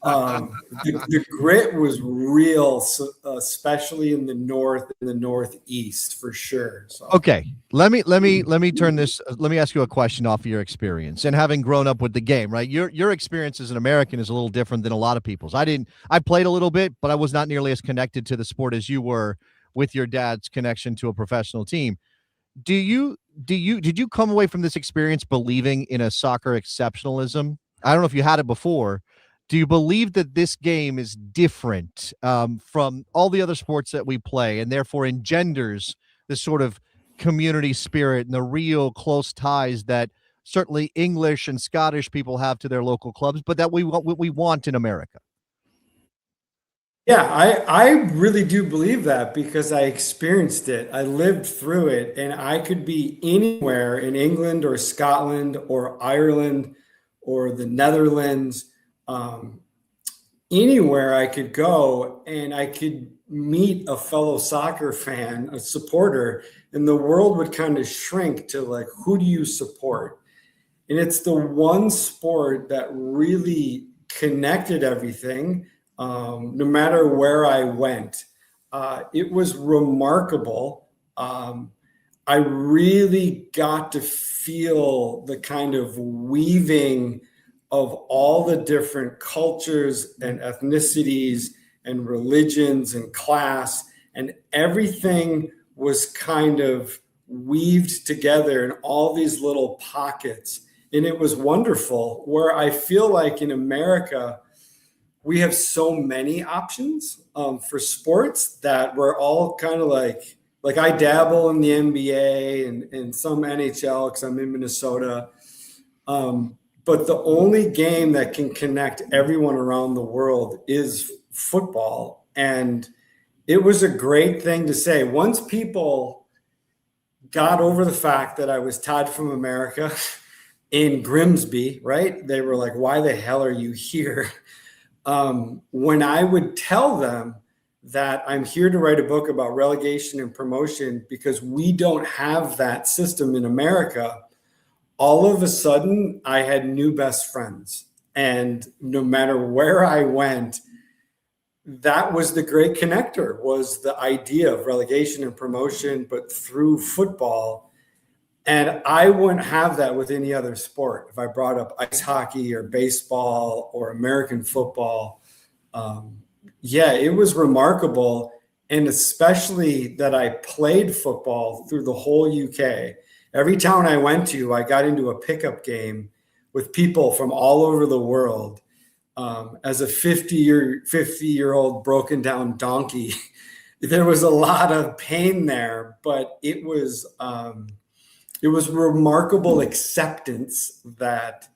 The grit was real, especially in the north and the northeast, for sure. So. Okay, let me turn this. Let me ask you a question off of your experience and having grown up with the game. Right, your experience as an American is a little different than a lot of people's. I played a little bit, but I was not nearly as connected to the sport as you were with your dad's connection to a professional team. Did you come away from this experience believing in a soccer exceptionalism? I don't know if you had it before. Do you believe that this game is different from all the other sports that we play and therefore engenders this sort of community spirit and the real close ties that certainly English and Scottish people have to their local clubs, but that we want in America? Yeah, I really do believe that because I experienced it. I lived through it, and I could be anywhere in England or Scotland or Ireland or the Netherlands. anywhere I could go and I could meet a fellow soccer fan, a supporter, and the world would kind of shrink to like, who do you support? And it's the one sport that really connected everything, no matter where I went. It was remarkable. I really got to feel the kind of weaving of all the different cultures and ethnicities and religions and class, and everything was kind of weaved together in all these little pockets. And it was wonderful, where I feel like in America, we have so many options for sports that we're all kind of like I dabble in the NBA and some NHL because I'm in Minnesota. But the only game that can connect everyone around the world is football. And it was a great thing to say. Once people got over the fact that I was Todd from America in Grimsby, right? They were like, why the hell are you here? When I would tell them that I'm here to write a book about relegation and promotion because we don't have that system in America, all of a sudden I had new best friends. And no matter where I went, that was the great connector, was the idea of relegation and promotion, but through football. And I wouldn't have that with any other sport. If I brought up ice hockey or baseball or American football, yeah, it was remarkable. And especially that I played football through the whole UK. Every town I went to, I got into a pickup game with people from all over the world. As a 50-year-old broken down donkey, there was a lot of pain there, but it was remarkable acceptance that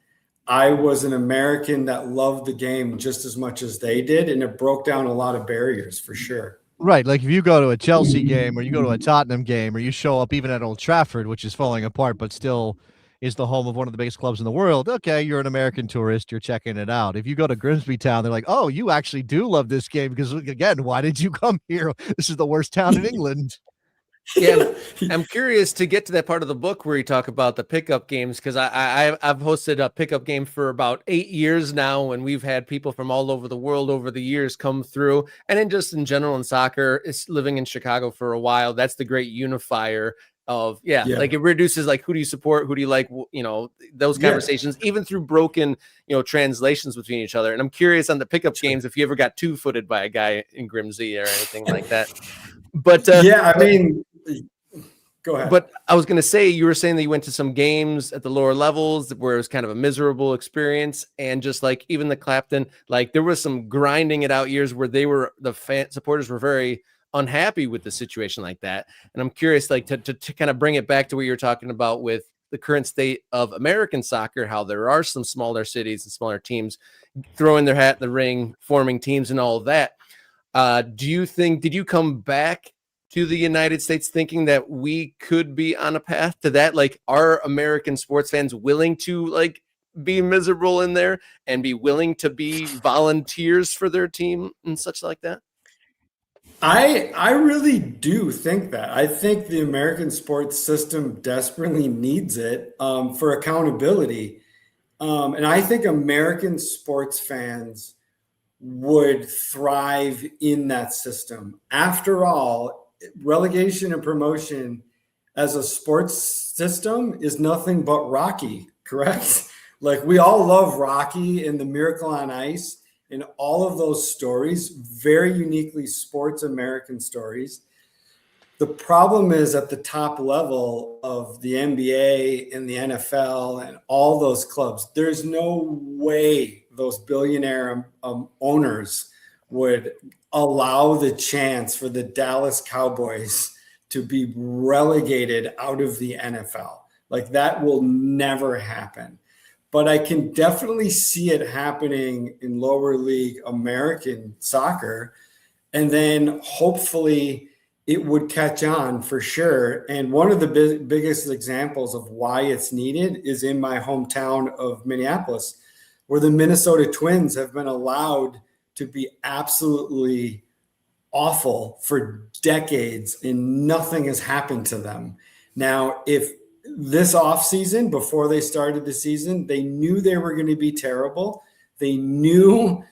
I was an American that loved the game just as much as they did. And it broke down a lot of barriers for sure. Right. Like if you go to a Chelsea game or you go to a Tottenham game or you show up even at Old Trafford, which is falling apart, but still is the home of one of the biggest clubs in the world. Okay, you're an American tourist. You're checking it out. If you go to Grimsby Town, they're like, oh, you actually do love this game because, again, why did you come here? This is the worst town in England. Yeah, I'm curious to get to that part of the book where you talk about the pickup games, because I've hosted a pickup game for about 8 years now, and we've had people from all over the world over the years come through. And then just in general in soccer, it's living in Chicago for a while. That's the great unifier of like it reduces like who do you support, who do you like, those conversations, even through broken translations between each other. And I'm curious on the pickup games if you ever got two-footed by a guy in Grimsby or anything like that. But I mean, go ahead. But I was going to say, you were saying that you went to some games at the lower levels where it was kind of a miserable experience, and just like even the Clapton, like there was some grinding it out years where the supporters were very unhappy with the situation like that. And I'm curious, like to kind of bring it back to what you're talking about with the current state of American soccer, how there are some smaller cities and smaller teams throwing their hat in the ring, forming teams and all of that. Did you come back to the United States thinking that we could be on a path to that? Like, are American sports fans willing to like be miserable in there and be willing to be volunteers for their team and such like that? I really do think that. I think the American sports system desperately needs it for accountability. And I think American sports fans would thrive in that system. After all, relegation and promotion as a sports system is nothing but Rocky, correct? Like we all love Rocky and the Miracle on Ice and all of those stories, very uniquely sports American stories. The problem is at the top level of the NBA and the NFL and all those clubs, there's no way those billionaire owners would allow the chance for the Dallas Cowboys to be relegated out of the NFL. Like that will never happen. But I can definitely see it happening in lower league American soccer. And then hopefully it would catch on for sure. And one of the biggest examples of why it's needed is in my hometown of Minneapolis, where the Minnesota Twins have been allowed to be absolutely awful for decades and nothing has happened to them. Now, if this offseason, before they started the season, they knew they were going to be terrible. They knew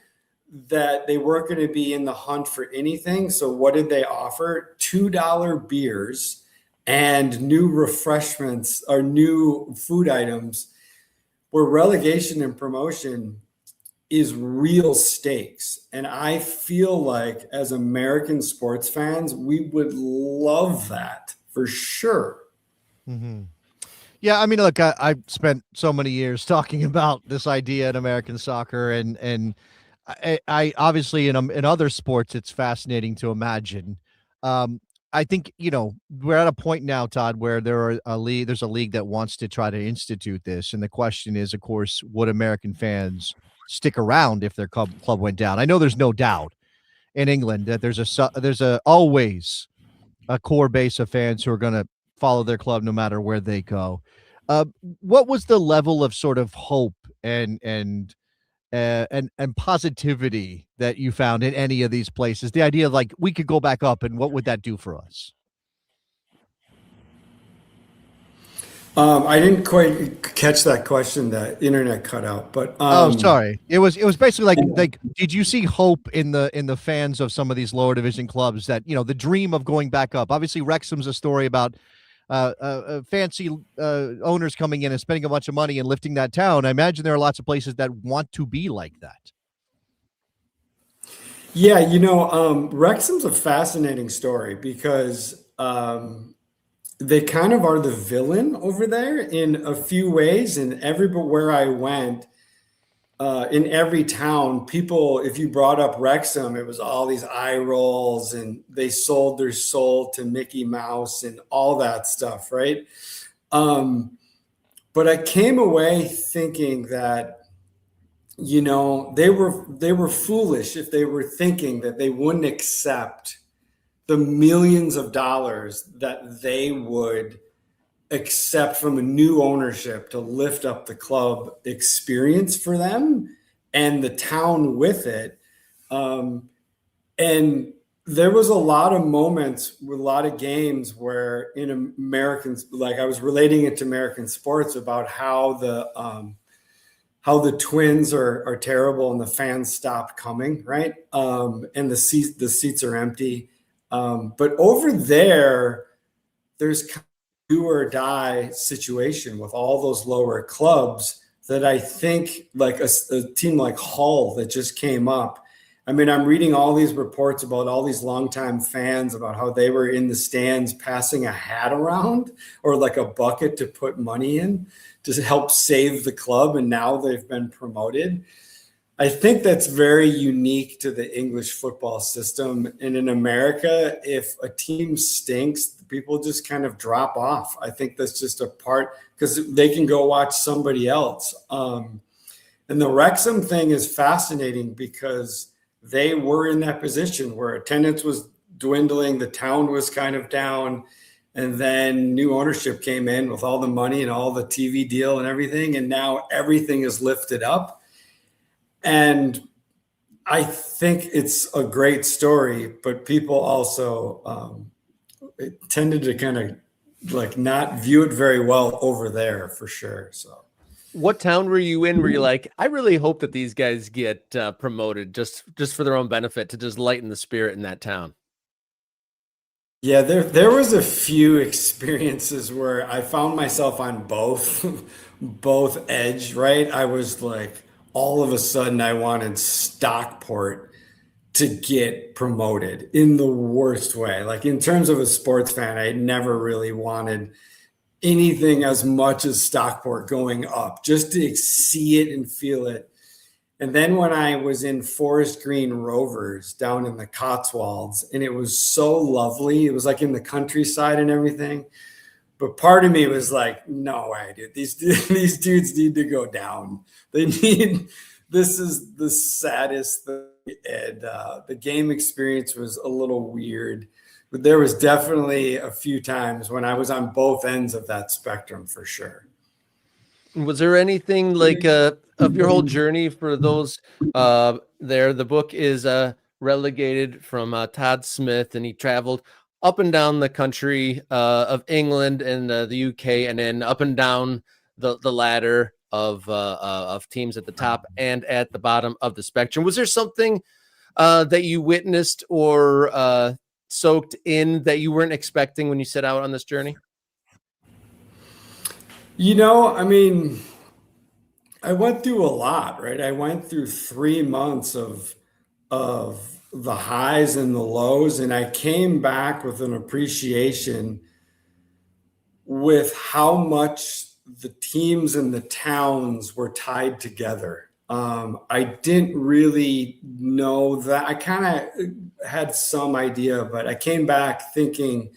that they weren't going to be in the hunt for anything. So what did they offer? $2 beers and new refreshments or new food items, where relegation and promotion is real stakes. And I feel like as American sports fans, we would love that for sure. Mm-hmm. Yeah, I mean, look, I've spent so many years talking about this idea in American soccer, and I obviously in other sports, it's fascinating to imagine. I think, we're at a point now, Todd, where there's a league that wants to try to institute this, and the question is, of course, would American fans stick around if their club went down? I know there's no doubt in England that there's always a core base of fans who are going to follow their club no matter where they go. What was the level of sort of hope and positivity that you found in any of these places? The idea of like we could go back up, and what would that do for us? I didn't quite catch that question. The internet cut out, but sorry. It was basically like did you see hope in the fans of some of these lower division clubs that the dream of going back up? Obviously, Wrexham's a story about fancy owners coming in and spending a bunch of money and lifting that town. I imagine there are lots of places that want to be like that. Yeah, Wrexham's a fascinating story because they kind of are the villain over there in a few ways. And everywhere I went, in every town, people, if you brought up Wrexham, it was all these eye rolls and they sold their soul to Mickey Mouse and all that stuff, right? But I came away thinking that, they were foolish if they were thinking that they wouldn't accept the millions of dollars that they would accept from a new ownership to lift up the club experience for them and the town with it. And there was a lot of moments with a lot of games where in Americans, like I was relating it to American sports about how the Twins are terrible and the fans stopped coming, right? And the seats are empty. But over there's kind of do or die situation with all those lower clubs that I think like a team like Hull that just came up. I mean, I'm reading all these reports about all these longtime fans about how they were in the stands passing a hat around or like a bucket to put money in to help save the club. And now they've been promoted. I think that's very unique to the English football system. And in America, if a team stinks, people just kind of drop off. I think that's just a part because they can go watch somebody else. And the Wrexham thing is fascinating because they were in that position where attendance was dwindling, the town was kind of down, and then new ownership came in with all the money and all the TV deal and everything. And now everything is lifted up. And I think it's a great story, but people also tended to kind of like not view it very well over there for sure. So what town were you in where you're like, I really hope that these guys get promoted just for their own benefit to just lighten the spirit in that town? Yeah, there was a few experiences where I found myself on both edge, right? I was like, all of a sudden I wanted Stockport to get promoted in the worst way. Like in terms of a sports fan, I never really wanted anything as much as Stockport going up, just to see it and feel it. And then when I was in Forest Green Rovers down in the Cotswolds, and it was so lovely, it was like in the countryside and everything. But part of me was like, no way, dude. These dudes need to go down. This is the saddest thing. And the game experience was a little weird. But there was definitely a few times when I was on both ends of that spectrum for sure. Was there anything like of your whole journey for those there. The book is Relegated from Todd Smith, and he traveled up and down the country of England and the UK, and then up and down the ladder of teams at the top and at the bottom of the spectrum. Was there something that you witnessed or soaked in that you weren't expecting when you set out on this journey? I mean, I went through a lot, right? I went through 3 months of the highs and the lows, and I came back with an appreciation with how much the teams and the towns were tied together. I didn't really know that. I kind of had some idea, but I came back thinking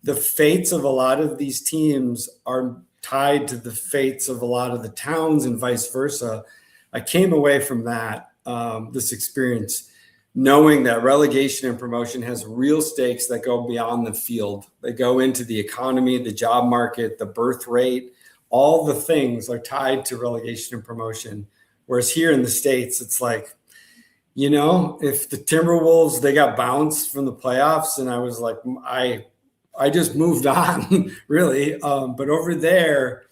the fates of a lot of these teams are tied to the fates of a lot of the towns and vice versa. I came away from that, this experience, knowing that relegation and promotion has real stakes that go beyond the field. They go into the economy, the job market, the birth rate. All the things are tied to relegation and promotion. Whereas here in the States, it's like, if the Timberwolves, they got bounced from the playoffs, and I was like, I just moved on, really. But over there,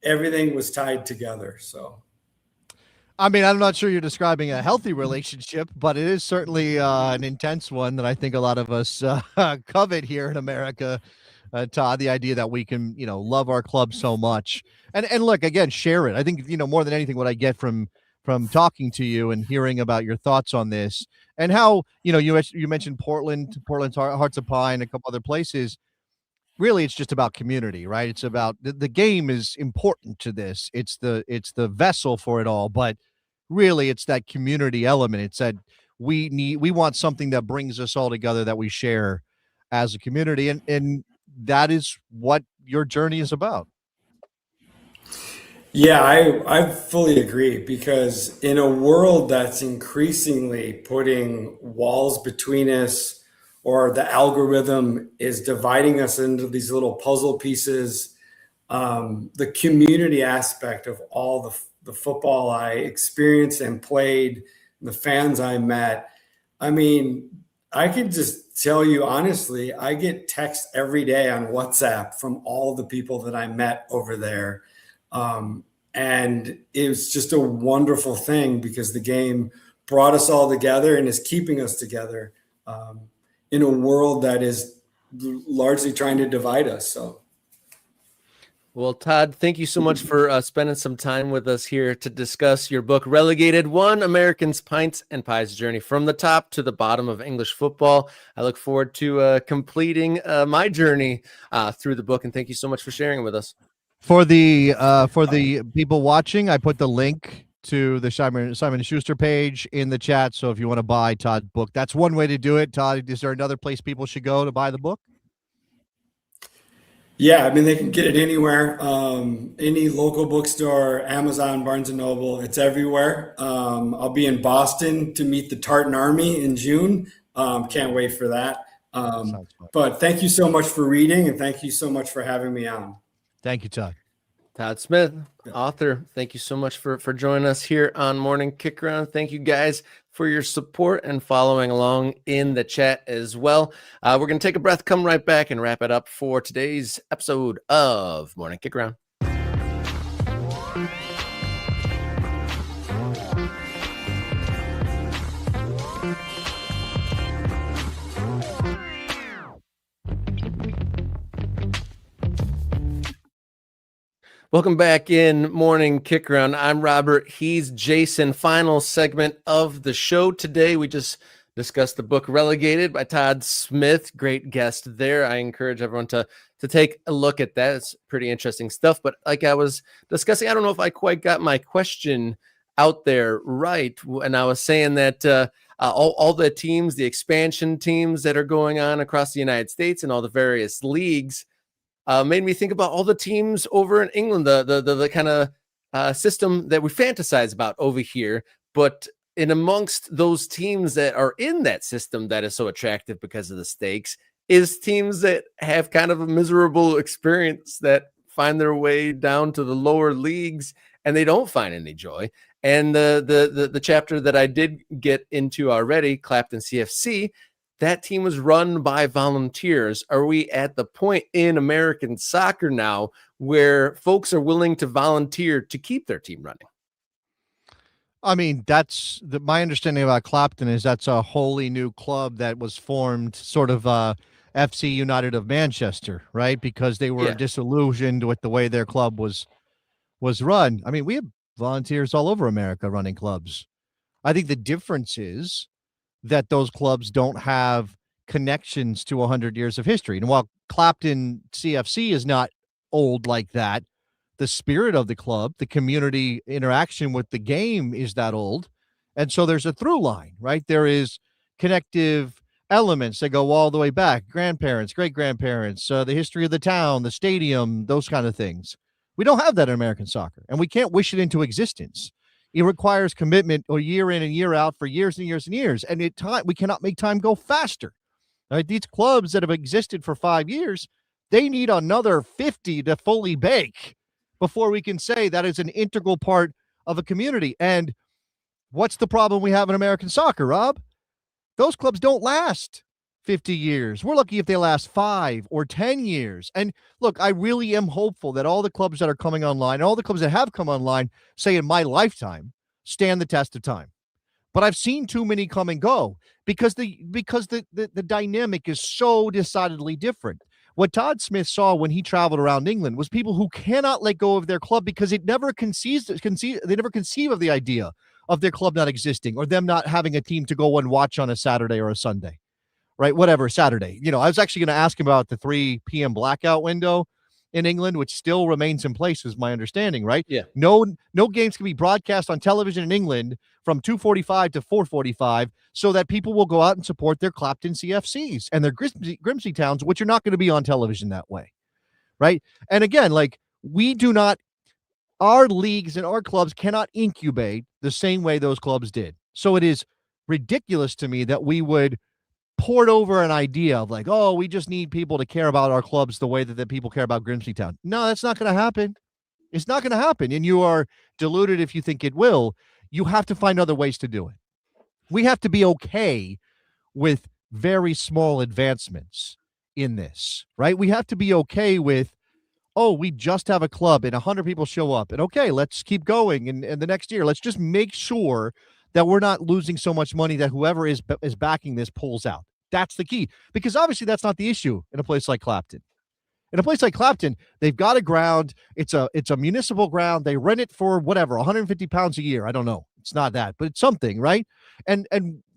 everything was tied together. So, I mean, I'm not sure you're describing a healthy relationship, but it is certainly an intense one that I think a lot of us covet here in America, Todd, the idea that we can, love our club so much. And look, again, share it. I think, more than anything, what I get from talking to you and hearing about your thoughts on this and how, you mentioned Portland's Hearts of Pine, and a couple other places. Really, it's just about community, right? It's about the game is important to this. It's the vessel for it all, but really it's that community element. It's that we want something that brings us all together, that we share as a community. And that is what your journey is about. yeah, I fully agree, because in a world that's increasingly putting walls between us, or the algorithm is dividing us into these little puzzle pieces, the community aspect of all the football I experienced and played, the fans I met. I mean, I can just tell you honestly, I get texts every day on WhatsApp from all the people that I met over there. And it was just a wonderful thing, because the game brought us all together and is keeping us together in a world that is largely trying to divide us. So, Well, Todd, thank you so much for spending some time with us here to discuss your book, Relegated: One American's Pints and Pies Journey from the Top to the Bottom of English Football. I look forward to completing my journey through the book, and thank you so much for sharing it with us. For the people watching, I put the link to the Simon & Schuster page in the chat. So if you want to buy Todd's book, that's one way to do it. Todd, is there another place people should go to buy the book? yeah, I mean, they can get it anywhere, any local bookstore, Amazon, Barnes and Noble. It's everywhere. I'll be in Boston to meet the Tartan Army in June. Can't wait for that. But thank you so much for reading, and thank you so much for having me on. Thank you, Todd. Todd Smith, author, thank you so much for joining us here on Morning Kick Around. Thank you guys for your support and following along in the chat as well. We're going to take a breath, come right back, and wrap it up for today's episode of Morning Kick Around. Welcome back in Morning Kick Around. I'm Robert. He's Jason. Final segment of the show today. We just discussed the book Relegated by Todd Smith. Great guest there. I encourage everyone to take a look at that. It's pretty interesting stuff. But like I was discussing, I don't know if I quite got my question out there right. And I was saying that all the teams, the expansion teams that are going on across the United States and all the various leagues, made me think about all the teams over in England, the kind of system that we fantasize about over here. But in amongst those teams that are in that system that is so attractive because of the stakes is teams that have kind of a miserable experience, that find their way down to the lower leagues and they don't find any joy. And the chapter that I did get into already, Clapton CFC, that team was run by volunteers. Are we at the point in American soccer now where folks are willing to volunteer to keep their team running? I mean, that's my understanding about Clapton is that's a wholly new club that was formed, sort of FC United of Manchester, right? Because they were Yeah. disillusioned with the way their club was run. I mean, we have volunteers all over America running clubs. I think the difference is that those clubs don't have connections to 100 years of history. And while Clapton CFC is not old like that, the spirit of the club, the community interaction with the game is that old. And so there's a through line, right? There is connective elements that go all the way back, grandparents, great grandparents, the history of the town, the stadium, those kind of things. We don't have that in American soccer, and we can't wish it into existence. It requires commitment or year in and year out for years and years and years. And we cannot make time go faster. Right? These clubs that have existed for 5 years, they need another 50 to fully bake before we can say that is an integral part of a community. And what's the problem we have in American soccer, Rob? Those clubs don't last 50 years. We're lucky if they last 5 or 10 years. And look, I really am hopeful that all the clubs that are coming online, all the clubs that have come online, say in my lifetime, stand the test of time. But I've seen too many come and go because the dynamic is so decidedly different. What Todd Smith saw when he traveled around England was people who cannot let go of their club because they never conceive of the idea of their club not existing or them not having a team to go and watch on a Saturday or a Sunday, right? Whatever, Saturday. I was actually going to ask him about the 3 p.m. blackout window in England, which still remains in place, is my understanding, right? Yeah. No games can be broadcast on television in England from 2:45 to 4:45 so that people will go out and support their Clapton CFCs and their Grimsby towns, which are not going to be on television that way, right? And again, like our leagues and our clubs cannot incubate the same way those clubs did. So it is ridiculous to me that we would poured over an idea of like, oh, we just need people to care about our clubs the way that the people care about Grimsby Town. No, that's not going to happen. It's not going to happen. And you are deluded if you think it will. You have to find other ways to do it. We have to be okay with very small advancements in this, right? We have to be okay with, oh, we just have a club and 100 people show up. And okay, let's keep going. And the next year, let's just make sure that we're not losing so much money that whoever is backing this pulls out. That's the key. Because obviously that's not the issue in a place like Clapton. In a place like Clapton, they've got a ground. It's a municipal ground. They rent it for whatever, 150 pounds a year. I don't know. It's not that, but it's something, right? And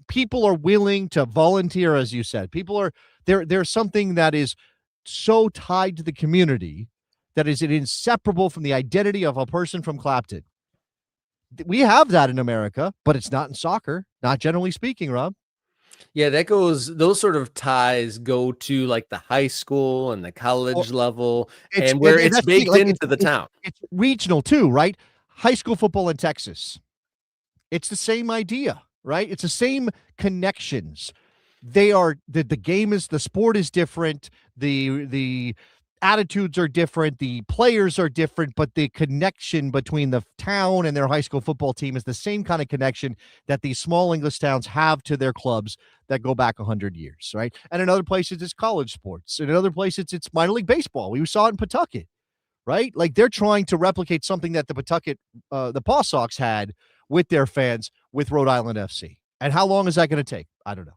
people are willing to volunteer, as you said. People are there's something that is so tied to the community that is inseparable from the identity of a person from Clapton. We have that in America, but it's not in soccer, not generally speaking, Rob. Yeah, those sort of ties go to like the high school and the college level, and where it's baked into the town. It's regional too, right? High school football in Texas. It's the same idea, right? It's the same connections. They are the game is the sport is different. The attitudes are different, the players are different, but the connection between the town and their high school football team is the same kind of connection that these small English towns have to their clubs that go back 100 years, right? And in other places, it's college sports. And in other places, it's minor league baseball. We saw it in Pawtucket, right? Like they're trying to replicate something that the Pawtucket, the Paw Sox had with their fans with Rhode Island FC. And how long is that going to take? I don't know.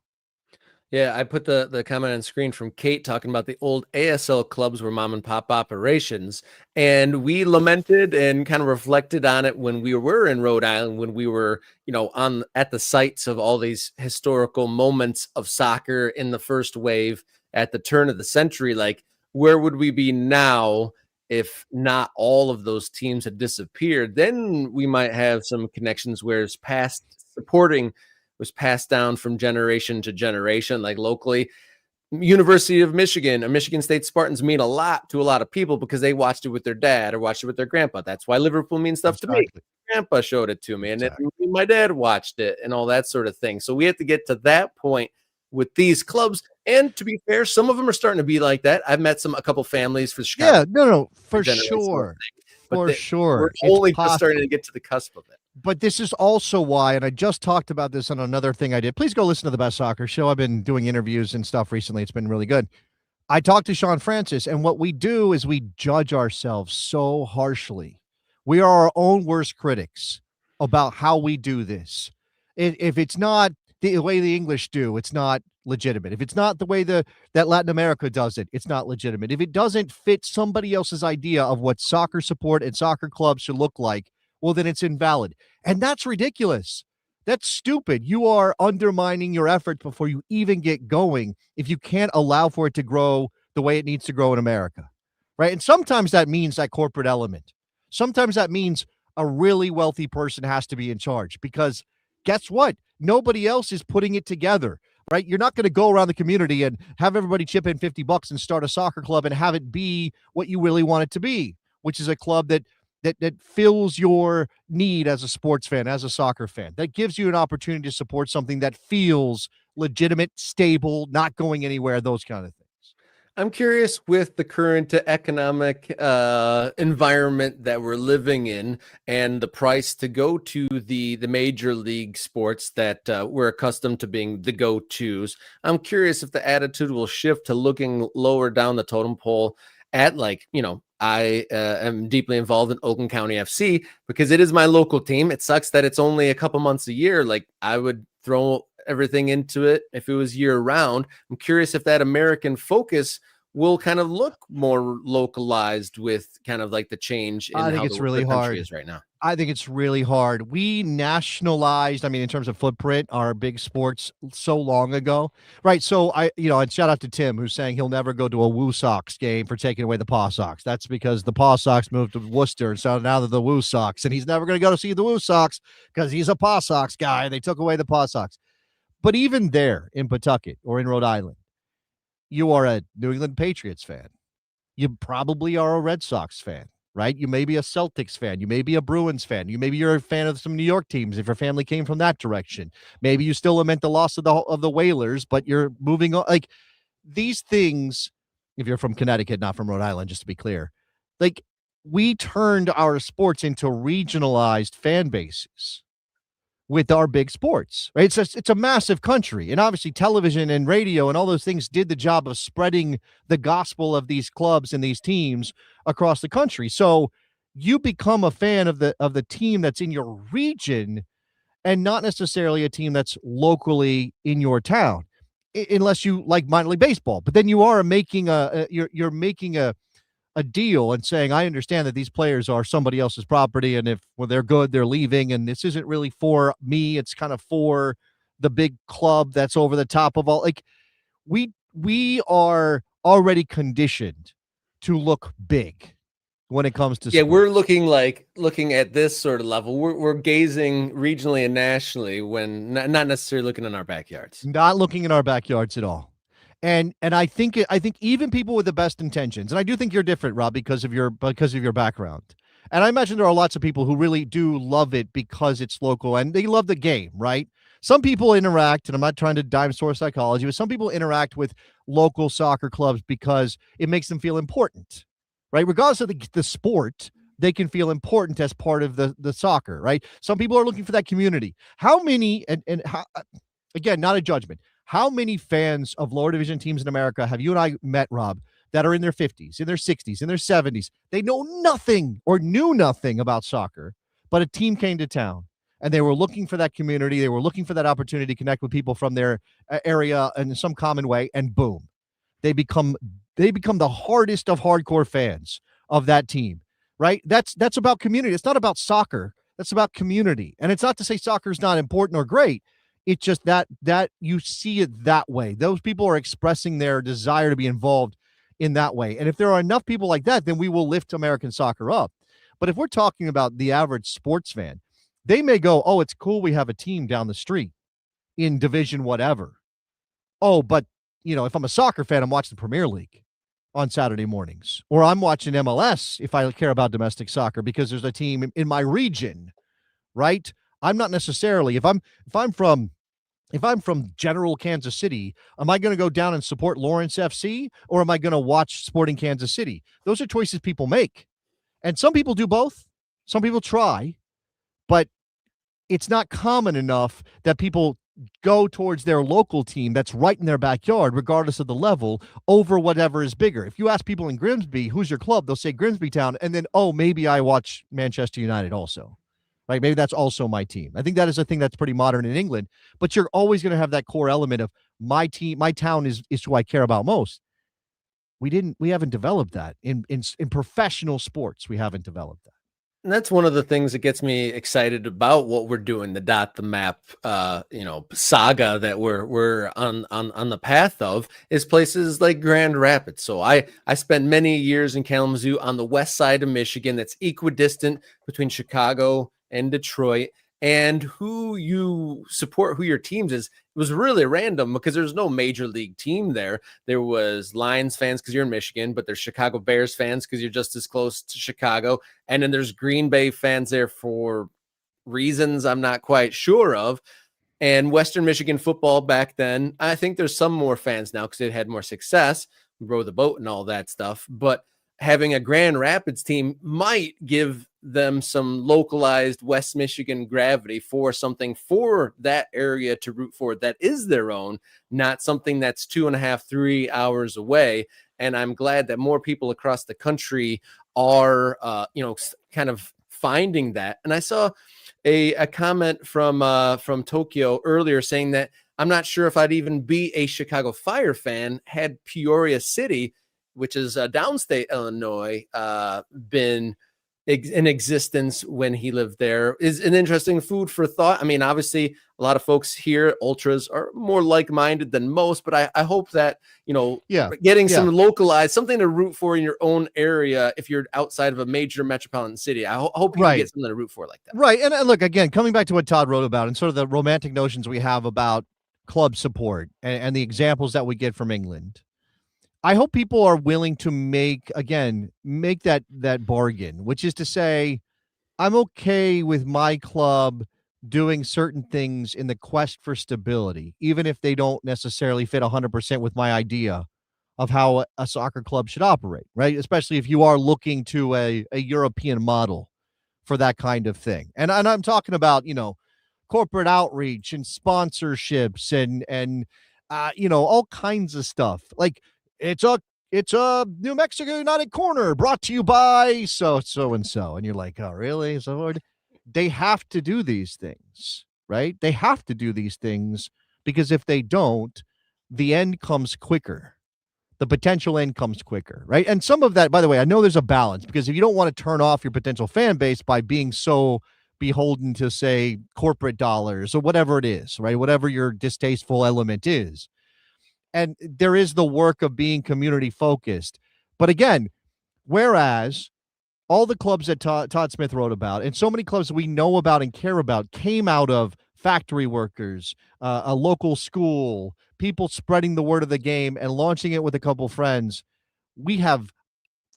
Yeah, I put the comment on screen from Kate talking about the old ASL clubs were mom and pop operations. And we lamented and kind of reflected on it when we were in Rhode Island, when we were, at the sites of all these historical moments of soccer in the first wave at the turn of the century. Like, where would we be now if not all of those teams had disappeared? Then we might have some connections where it's past supporting was passed down from generation to generation, like locally. University of Michigan or Michigan State Spartans mean a lot to a lot of people because they watched it with their dad or watched it with their grandpa. That's why Liverpool means stuff to me. Grandpa showed it to me, and then my dad watched it and all that sort of thing. So we have to get to that point with these clubs. And to be fair, some of them are starting to be like that. I've met a couple families for Chicago. Yeah, no, for sure. For sure. We're only just starting to get to the cusp of it. But this is also why, and I just talked about this on another thing I did. Please go listen to the Best Soccer Show. I've been doing interviews and stuff recently. It's been really good. I talked to Sean Francis, and what we do is we judge ourselves so harshly. We are our own worst critics about how we do this. If it's not the way the English do, it's not legitimate. If it's not the way that Latin America does it, it's not legitimate. If it doesn't fit somebody else's idea of what soccer support and soccer clubs should look like, well, then it's invalid. And that's ridiculous. That's stupid. You are undermining your efforts before you even get going if you can't allow for it to grow the way it needs to grow in America, right? And sometimes that means that corporate element. Sometimes that means a really wealthy person has to be in charge because guess what? Nobody else is putting it together, right? You're not going to go around the community and have everybody chip in $50 and start a soccer club and have it be what you really want it to be, which is a club that fills your need as a sports fan, as a soccer fan, that gives you an opportunity to support something that feels legitimate, stable, not going anywhere, those kind of things. I'm curious with the current economic environment that we're living in and the price to go to the major league sports that we're accustomed to being the go-tos. I'm curious if the attitude will shift to looking lower down the totem pole at I am deeply involved in Oakland County FC because it is my local team. It sucks that it's only a couple months a year. Like I would throw everything into it if it was year round. I'm curious if that American focus will kind of look more localized with kind of like the change in I think how it's really the country hard. is right now. I think it's really hard. We nationalized, in terms of footprint, our big sports so long ago, right? So and shout out to Tim who's saying he'll never go to a Woo Sox game for taking away the Paw Sox. That's because the Paw Sox moved to Worcester, and so now they're the Woo Sox, and he's never going to go to see the Woo Sox because he's a Paw Sox guy. They took away the Paw Sox. But even there in Pawtucket or in Rhode Island, you are a New England Patriots fan. You probably are a Red Sox fan. Right? You may be a Celtics fan. You may be a Bruins fan. Maybe you're a fan of some New York teams if your family came from that direction. Maybe you still lament the loss of the Whalers, but you're moving on. Like these things, if you're from Connecticut, not from Rhode Island, just to be clear, like we turned our sports into regionalized fan bases with our big sports, right? It's a massive country. And obviously television and radio and all those things did the job of spreading the gospel of these clubs and these teams across the country. So you become a fan of the team that's in your region and not necessarily a team that's locally in your town, unless you like minor league baseball. But then you are making you're making a deal and saying, I understand that these players are somebody else's property. And if they're good, they're leaving. And this isn't really for me. It's kind of for the big club that's over the top of all. Like we are already conditioned to look big when it comes to sports. We're looking at this sort of level. We're gazing regionally and nationally when not necessarily looking in our backyards. Not looking in our backyards at all. And I think even people with the best intentions, and I do think you're different, Rob, because of your background. And I imagine there are lots of people who really do love it because it's local and they love the game, right? Some people interact, and I'm not trying to dinosaur psychology, but some people interact with local soccer clubs because it makes them feel important, right? Regardless of the sport, they can feel important as part of the soccer, right? Some people are looking for that community. How many, and how, again, not a judgment, how many fans of lower division teams in America have you and I met, Rob, that are in their 50s, in their 60s, in their 70s? They know nothing or knew nothing about soccer, but a team came to town and they were looking for that community. They were looking for that opportunity to connect with people from their area in some common way, and boom, they become the hardest of hardcore fans of that team, right? That's about community. It's not about soccer. That's about community. And it's not to say soccer is not important or great. It's just that you see it that way. Those people are expressing their desire to be involved in that way. And if there are enough people like that, then we will lift American soccer up. But if we're talking about the average sports fan, they may go, oh, it's cool we have a team down the street in division whatever. Oh, but, if I'm a soccer fan, I'm watching the Premier League on Saturday mornings. Or I'm watching MLS if I care about domestic soccer because there's a team in my region, right? I'm not necessarily, if I'm from General Kansas City, am I going to go down and support Lawrence FC or am I going to watch Sporting Kansas City? Those are choices people make. And some people do both. Some people try. But it's not common enough that people go towards their local team that's right in their backyard, regardless of the level, over whatever is bigger. If you ask people in Grimsby, who's your club, they'll say Grimsby Town, and then, oh, maybe I watch Manchester United also. Right? Maybe that's also my team. I think that is a thing that's pretty modern in England, but you're always going to have that core element of my team, my town is who I care about most. We haven't developed that in professional sports. We haven't developed that. And that's one of the things that gets me excited about what we're doing, the map, saga that we're on the path of, is places like Grand Rapids. So I spent many years in Kalamazoo on the west side of Michigan. That's equidistant between Chicago and Detroit. And who you support, who your teams is, it was really random because there's no major league team there. There was Lions fans because you're in Michigan, but there's Chicago Bears fans because you're just as close to Chicago. And then there's Green Bay fans there for reasons I'm not quite sure of. And Western Michigan football back then, I think there's some more fans now because it had more success, row the boat and all that stuff. But having a Grand Rapids team might give them some localized West Michigan gravity for something for that area to root for that is their own, not something that's 2.5, 3 hours away. And I'm glad that more people across the country are, kind of finding that. And I saw a comment from Tokyo earlier saying that I'm not sure if I'd even be a Chicago Fire fan had Peoria City, which is downstate Illinois, been in existence when he lived there. Is an interesting food for thought. I mean, obviously, a lot of folks here, ultras, are more like-minded than most, but I hope that, getting some localized, something to root for in your own area if you're outside of a major metropolitan city. I hope you get something to root for like that. Right. And look, again, coming back to what Todd wrote about and sort of the romantic notions we have about club support and the examples that we get from England, I hope people are willing to make that bargain, which is to say, I'm okay with my club doing certain things in the quest for stability, even if they don't necessarily fit 100% with my idea of how a soccer club should operate, right? Especially if you are looking to a European model for that kind of thing. And I'm talking about, corporate outreach and sponsorships and all kinds of stuff. Like, it's a New Mexico United Corner brought to you by so and so. And you're like, oh, really? So they have to do these things, right? They have to do these things because if they don't, the end comes quicker. The potential end comes quicker, right? And some of that, by the way, I know there's a balance because if you don't want to turn off your potential fan base by being so beholden to, say, corporate dollars or whatever it is, right? Whatever your distasteful element is. And there is the work of being community focused. But again, whereas all the clubs that Todd Smith wrote about and so many clubs we know about and care about came out of factory workers, a local school, people spreading the word of the game and launching it with a couple friends. We have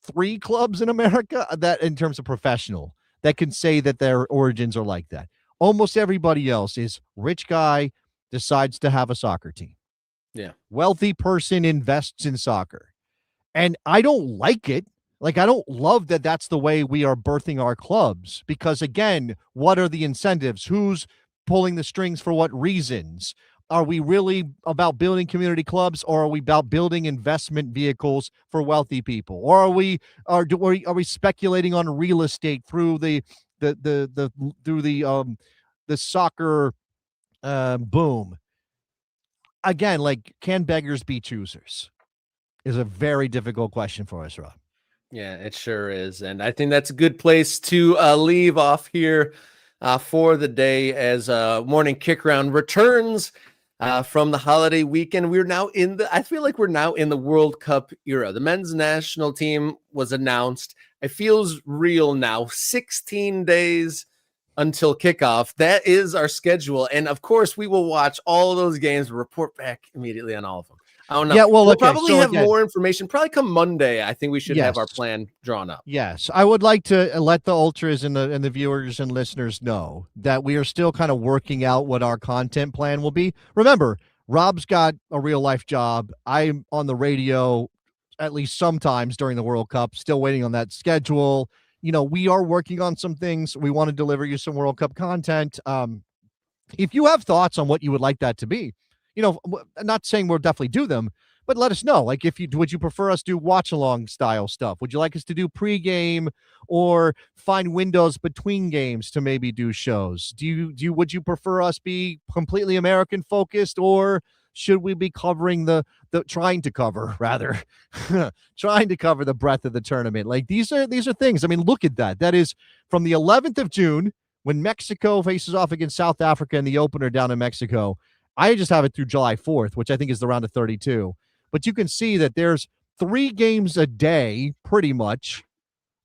3 clubs in America that, in terms of professional, that can say that their origins are like that. Almost everybody else is rich guy decides to have a soccer team. Yeah. Wealthy person invests in soccer. And I don't like it. Like, I don't love that that's the way we are birthing our clubs because, again, what are the incentives? Who's pulling the strings for what reasons? Are we really about building community clubs or are we about building investment vehicles for wealthy people? Or are we speculating on real estate through the soccer boom? Again, like, can beggars be choosers is a very difficult question for us, Rob. Yeah, it sure is. And I think that's a good place to leave off here for the day as Morning Kick Round returns from the holiday weekend. I feel like we're now in the World Cup era. The men's national team was announced. It feels real now. 16 days until kickoff. That is our schedule. And of course, we will watch all of those games, report back immediately on all of them. I don't know. Yeah, well, we'll probably have more information. Probably come Monday. I think we should have our plan drawn up. Yes, I would like to let the ultras and the viewers and listeners know that we are still kind of working out what our content plan will be. Remember, Rob's got a real life job. I'm on the radio at least sometimes during the World Cup, still waiting on that schedule. we are working on some things. We want to deliver you some World Cup content. If you have thoughts on what you would like that to be, not saying we'll definitely do them, but let us know. Like, would you prefer us do watch along style stuff? Would you like us to do pregame or find windows between games to maybe do shows? Would you prefer us be completely American focused, or should we be covering trying to cover the breadth of the tournament? Like, these are things. I mean, look at that. That is from the 11th of June when Mexico faces off against South Africa in the opener down in Mexico. I just have it through July 4th, which I think is the round of 32. But you can see that there's 3 games a day, pretty much,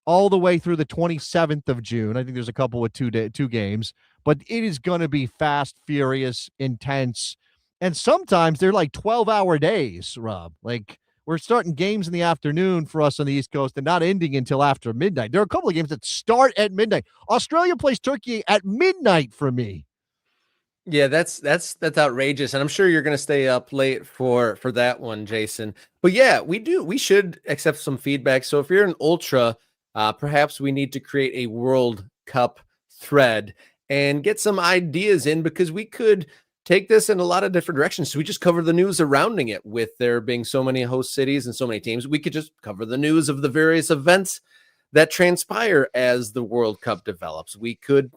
all the way through the 27th of June. I think there's a couple with two games, but it is going to be fast, furious, intense, and sometimes they're like 12-hour days, Rob. Like, we're starting games in the afternoon for us on the East Coast and not ending until after midnight. There are a couple of games that start at midnight. Australia plays Turkey at midnight for me. Yeah, that's outrageous, and I'm sure you're going to stay up late for that one, Jason. But yeah, we should accept some feedback. So if you're an ultra, perhaps we need to create a World Cup thread and get some ideas in, because we could take this in a lot of different directions. So we just cover the news surrounding it. With there being so many host cities and so many teams, we could just cover the news of the various events that transpire as the World Cup develops. We could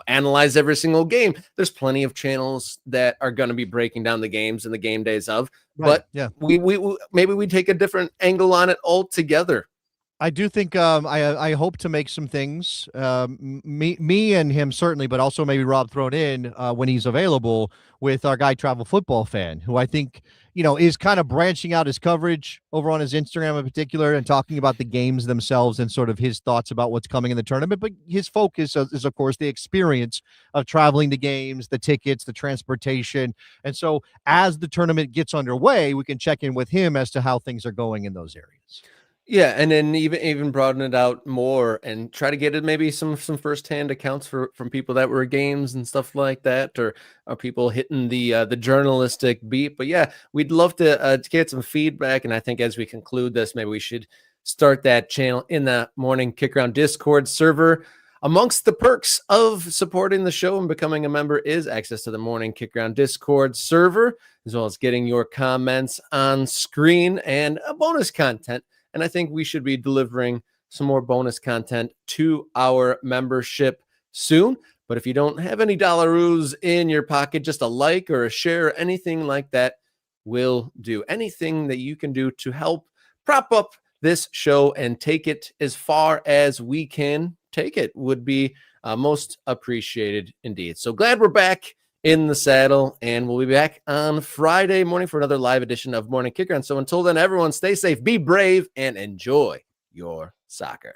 analyze every single game. There's plenty of channels that are going to be breaking down the games and the game days of, but yeah, we maybe we take a different angle on it altogether. I do think I hope to make some things, me and him certainly, but also maybe Rob thrown in when he's available, with our guy Travel Football Fan, who I think is kind of branching out his coverage over on his Instagram in particular and talking about the games themselves and sort of his thoughts about what's coming in the tournament. But his focus is of course the experience of traveling to games, the tickets, the transportation. And so as the tournament gets underway, we can check in with him as to how things are going in those areas. Yeah, and then even broaden it out more and try to get it maybe some firsthand accounts from people that were at games and stuff like that, or people hitting the journalistic beat. But yeah, we'd love to get some feedback. And I think as we conclude this, maybe we should start that channel in the Morning Kickaround Discord server. Amongst the perks of supporting the show and becoming a member is access to the Morning Kickaround Discord server, as well as getting your comments on screen and bonus content. And I think we should be delivering some more bonus content to our membership soon. But if you don't have any dollaroos in your pocket, just a like or a share, anything like that will do. Anything that you can do to help prop up this show and take it as far as we can take it would be most appreciated indeed. So glad we're back in the saddle, and we'll be back on Friday morning for another live edition of Morning Kicker. And so until then, everyone stay safe, be brave, and enjoy your soccer.